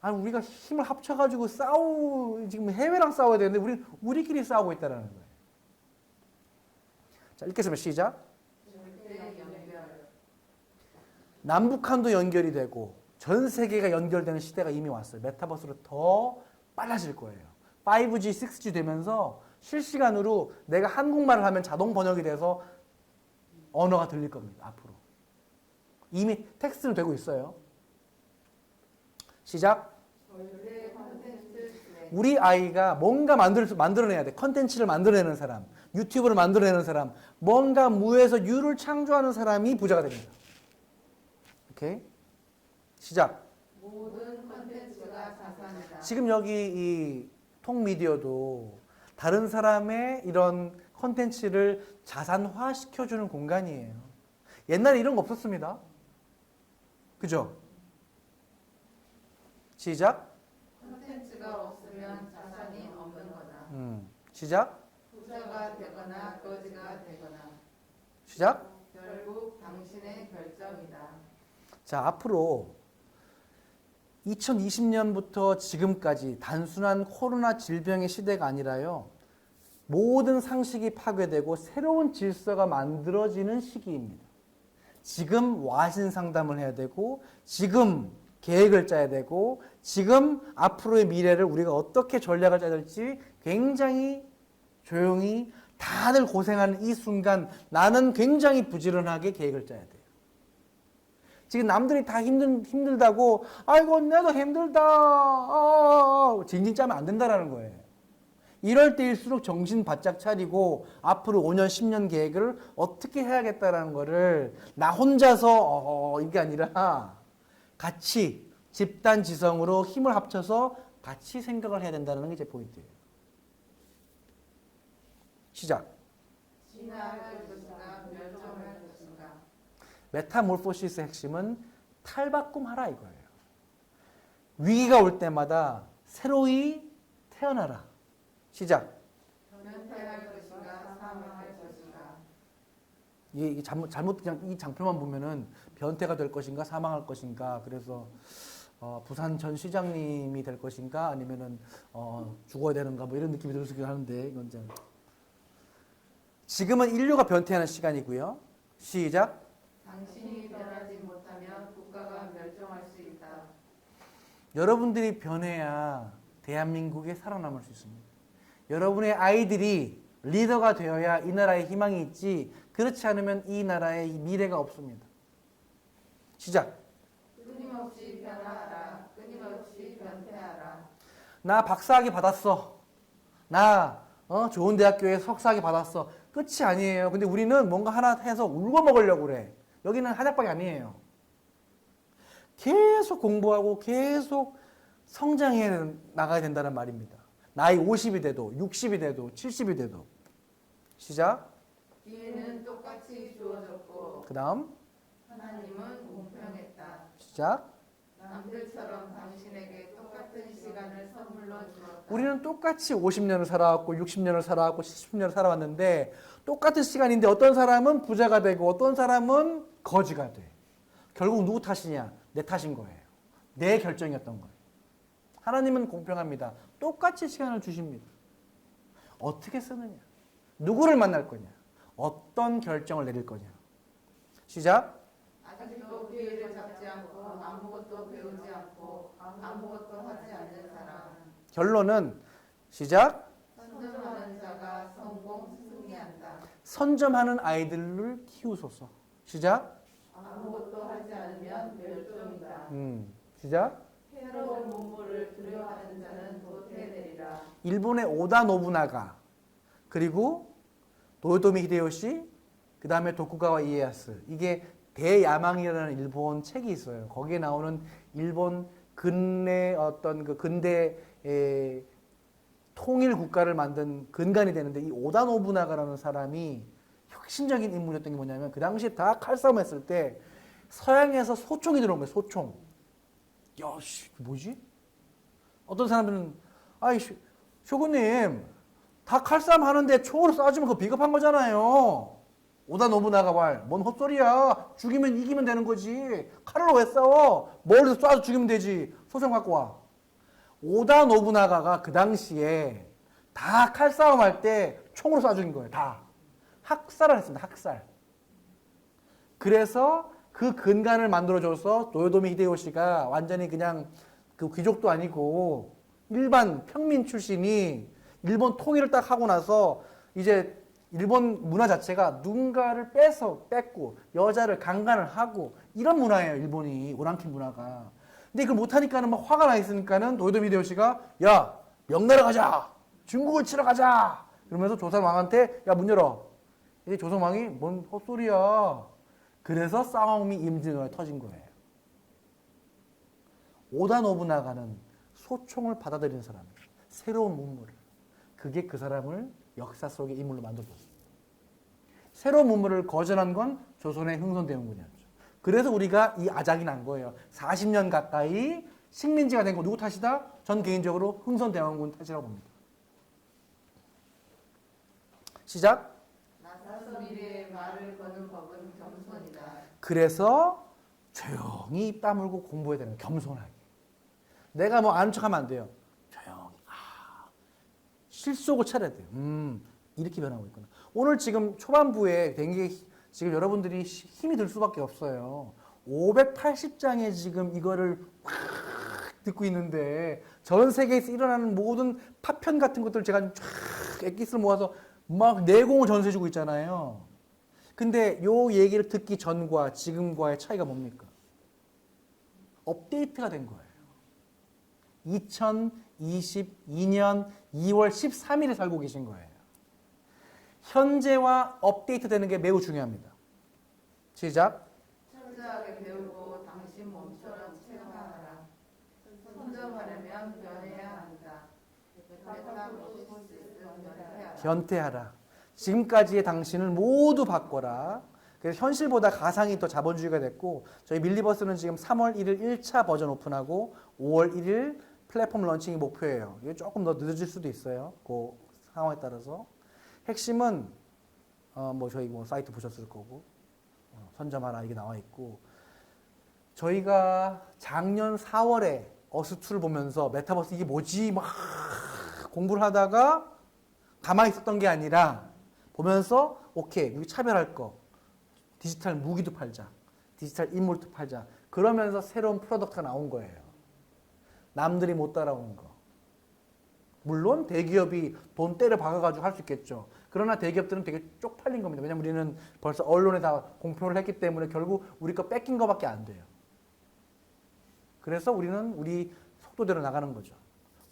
우리가 힘을 합쳐가지고 지금 해외랑 싸워야 되는데 우리끼리 싸우고 있다는 거예요. 자, 읽겠습니다. 시작. 남북한도 연결이 되고 전 세계가 연결되는 시대가 이미 왔어요. 메타버스로 더 빨라질 거예요. 5G, 6G 되면서 실시간으로 내가 한국말을 하면 자동 번역이 돼서 언어가 들릴 겁니다. 앞으로. 이미 텍스트는 되고 있어요. 시작. 우리 아이가 뭔가 만들어내야 돼. 컨텐츠를 만들어내는 사람, 유튜브를 만들어내는 사람, 뭔가 무에서 유를 창조하는 사람이 부자가 됩니다. 오케이? 시작. 모든 컨텐츠가 자산이다. 지금 여기 이 톡미디어도 다른 사람의 이런 컨텐츠를 자산화 시켜주는 공간이에요. 옛날에 이런 거 없었습니다. 그죠? 시작. 컨텐츠가 없으면 자산이 없는 거다. 시작. 부자가 되거나 거지가 되거나 시작. 결국 당신의 결정이다. 자, 앞으로 2020년부터 지금까지 단순한 코로나 질병의 시대가 아니라요. 모든 상식이 파괴되고 새로운 질서가 만들어지는 시기입니다. 지금 와신 상담을 해야 되고 지금 계획을 짜야 되고 지금 앞으로의 미래를 우리가 어떻게 전략을 짜야 될지 굉장히 조용히 다들 고생하는 이 순간 나는 굉장히 부지런하게 계획을 짜야 돼요. 지금 남들이 다 힘들다고 아이고 나도 힘들다 징징 짜면 안 된다라는 거예요. 이럴 때일수록 정신 바짝 차리고 앞으로 5년 10년 계획을 어떻게 해야겠다라는 거를 나 혼자서 이게 아니라 같이 집단 지성으로 힘을 합쳐서 같이 생각을 해야 된다는 게 제 포인트예요. 시작. 진화할 것인가 멸종할 것인가. 메타몰포시스의 핵심은 탈바꿈하라 이거예요. 위기가 올 때마다 새로이 태어나라. 시작. 변태할 것인가 사망할 것인가. 이게 잘못 그냥 이 장표만 보면은 변태가 될 것인가 사망할 것인가. 그래서 부산 전 시장님이 될 것인가 아니면은 죽어야 되는가 뭐 이런 느낌이 들 수 있긴 하는데 이건 좀 지금은 인류가 변태하는 시간이고요. 시작. 당신이 변하지 못하면 국가가 멸종할 수 있다. 여러분들이 변해야 대한민국에 살아남을 수 있습니다. 여러분의 아이들이 리더가 되어야 이 나라에 희망이 있지 그렇지 않으면 이 나라에 미래가 없습니다. 시작. 끊임없이 변화하라. 끊임없이 변태하라. 나 박사학위 받았어. 나 좋은 대학교에 석사학위 받았어. 끝이 아니에요. 근데 우리는 뭔가 하나 해서 울고 먹으려고 그래. 여기는 한약방이 아니에요. 계속 공부하고 계속 성장해 나가야 된다는 말입니다. 나이 50이 돼도 60이 돼도 70이 돼도. 시작. 기회는 똑같이 주어졌고 그 다음 하나님은 공평했다. 시작. 남들처럼 당신에게 똑같은 시간을 선물로 주었다. 우리는 똑같이 50년을 살아왔고 60년을 살아왔고 70년을 살아왔는데 똑같은 시간인데 어떤 사람은 부자가 되고 어떤 사람은 거지가 돼. 결국 누구 탓이냐? 내 탓인 거예요. 내 결정이었던 거예요. 하나님은 공평합니다. 똑같이 시간을 주십니다. 어떻게 쓰느냐? 누구를 만날 거냐? 어떤 결정을 내릴 거냐? 시작. 아직도 기회를 잡지 않고 아무것도 배우지 않고 아무것도 하지 않는 사람. 결론은 시작. 선점하는 자가 성공 승리한다. 선점하는 아이들을 키우소서. 시작. 아무것도 하지 않으면 멸종이다. 시작. 새로운 문물을 두려워하는 자는 도태되리라. 일본의 오다 노부나가 그리고 도요토미 히데요시 그 다음에 도쿠가와 이에야스 이게 대야망이라는 일본 책이 있어요. 거기에 나오는 일본 근래 어떤 그 근대 통일 국가를 만든 근간이 되는데 이 오다 노부나가라는 사람이 혁신적인 인물이었던 게 뭐냐면 그 당시에 다 칼싸움 했을 때 서양에서 소총이 들어온 거예요. 소총. 야, 씨, 뭐지? 어떤 사람들은 아이 쇼군님 다 칼싸움 하는데 총으로 쏴주면 그거 비겁한 거잖아요. 오다 노부나가 말, 뭔 헛소리야. 죽이면 이기면 되는 거지. 칼로 왜 싸워? 멀리서 쏴서 죽이면 되지. 소총 갖고 와. 오다 노부나가가 그 당시에 다 칼싸움 할 때 총으로 쏴 죽인 거예요. 다. 학살을 했습니다. 학살. 그래서 그 근간을 만들어줘서 도요토미 히데요시가 완전히 그냥 그 귀족도 아니고 일반 평민 출신이 일본 통일을 딱 하고 나서 이제 일본 문화 자체가 누군가를 뺏고 여자를 강간을 하고 이런 문화예요. 일본이 오랑캐 문화가. 근데 그걸 못하니까는 막 화가 나 있으니까는 도요토미 히데요시가 야 명나라 가자 중국을 치러 가자 그러면서 조선 왕한테 야 문 열어. 이제 조선 왕이 뭔 헛소리야. 그래서 싸움이 임진왜란에 터진 거예요. 오다 노부나가는 소총을 받아들인 사람이에요. 새로운 문물을. 그게 그 사람을 역사 속의 인물로 만들어줬어요. 새로운 문물을 거절한 건 조선의 흥선대원군이었죠. 그래서 우리가 이 아작이 난 거예요. 40년 가까이 식민지가 된 거 누구 탓이다? 전 개인적으로 흥선대원군 탓이라고 봅니다. 시작. 나서서 미래의 말을 거는 법은 겸손이다. 그래서 조용히 입 다물고 공부해야 되는 거예요. 겸손하게. 내가 뭐 아는 척하면 안 돼요. 조용히. 실속을 차려야 돼요. 이렇게 변하고 있구나. 오늘 지금 초반부에 되게 지금 여러분들이 힘이 들 수밖에 없어요. 580장에 지금 이거를 확 듣고 있는데 전 세계에서 일어나는 모든 파편 같은 것들 제가 쫙 엑기스를 모아서 막 내공을 전수해주고 있잖아요. 근데 요 얘기를 듣기 전과 지금과의 차이가 뭡니까? 업데이트가 된 거예요. 2022년 2월 13일에 살고 계신 거예요. 현재와 업데이트 되는 게 매우 중요합니다. 시작. 철저하게 배우고 당신 몸처럼 체험하라. 선점하려면 변해야 한다. 메타몰시스 변해야. 변태하라. 지금까지의 당신을 모두 바꿔라. 그래서 현실보다 가상이 더 자본주의가 됐고 저희 밀리버스는 지금 3월 1일 1차 버전 오픈하고 5월 1일 플랫폼 런칭이 목표예요. 이게 조금 더 늦어질 수도 있어요. 그 상황에 따라서. 핵심은 뭐 저희 뭐 사이트 보셨을 거고 선점하라 이게 나와 있고 저희가 작년 4월에 어스2를 보면서 메타버스 이게 뭐지 막 공부를 하다가 가만히 있었던 게 아니라 보면서 오케이 우리 차별할 거 디지털 무기도 팔자 디지털 인물도 팔자 그러면서 새로운 프로덕트가 나온 거예요. 남들이 못 따라온 거. 물론 대기업이 돈 때려 박아가지고 할 수 있겠죠. 그러나 대기업들은 되게 쪽팔린 겁니다. 왜냐면 우리는 벌써 언론에 다 공표를 했기 때문에 결국 우리 거 뺏긴 거밖에 안 돼요. 그래서 우리는 우리 속도대로 나가는 거죠.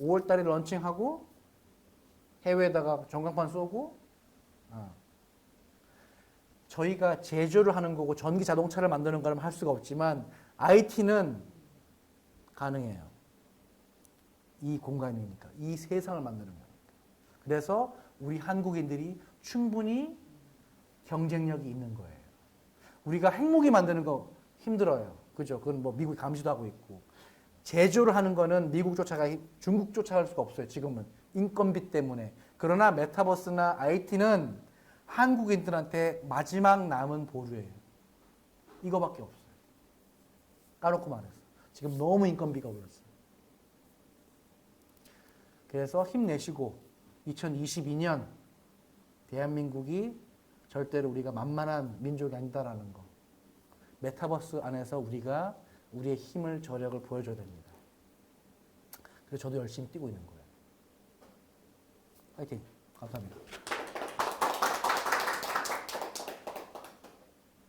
5월 달에 런칭하고 해외에다가 전광판 쏘고 저희가 제조를 하는 거고 전기 자동차를 만드는 거라면 할 수가 없지만 IT는 가능해요. 이 공간이니까. 이 세상을 만드는 거니까. 그래서 우리 한국인들이 충분히 경쟁력이 있는 거예요. 우리가 핵무기 만드는 거 힘들어요. 그죠? 그건 뭐 미국이 감시도 하고 있고. 제조를 하는 거는 미국 쫓아가, 중국 쫓아갈 수가 없어요. 지금은. 인건비 때문에. 그러나 메타버스나 IT는 한국인들한테 마지막 남은 보루예요. 이거밖에 없어요. 까놓고 말해서. 지금 너무 인건비가 올랐어요. 그래서 힘내시고 2022년 대한민국이 절대로 우리가 만만한 민족이 아니다라는 거. 메타버스 안에서 우리가 우리의 힘을 저력을 보여줘야 됩니다. 그래서 저도 열심히 뛰고 있는 거예요. 화이팅! 감사합니다.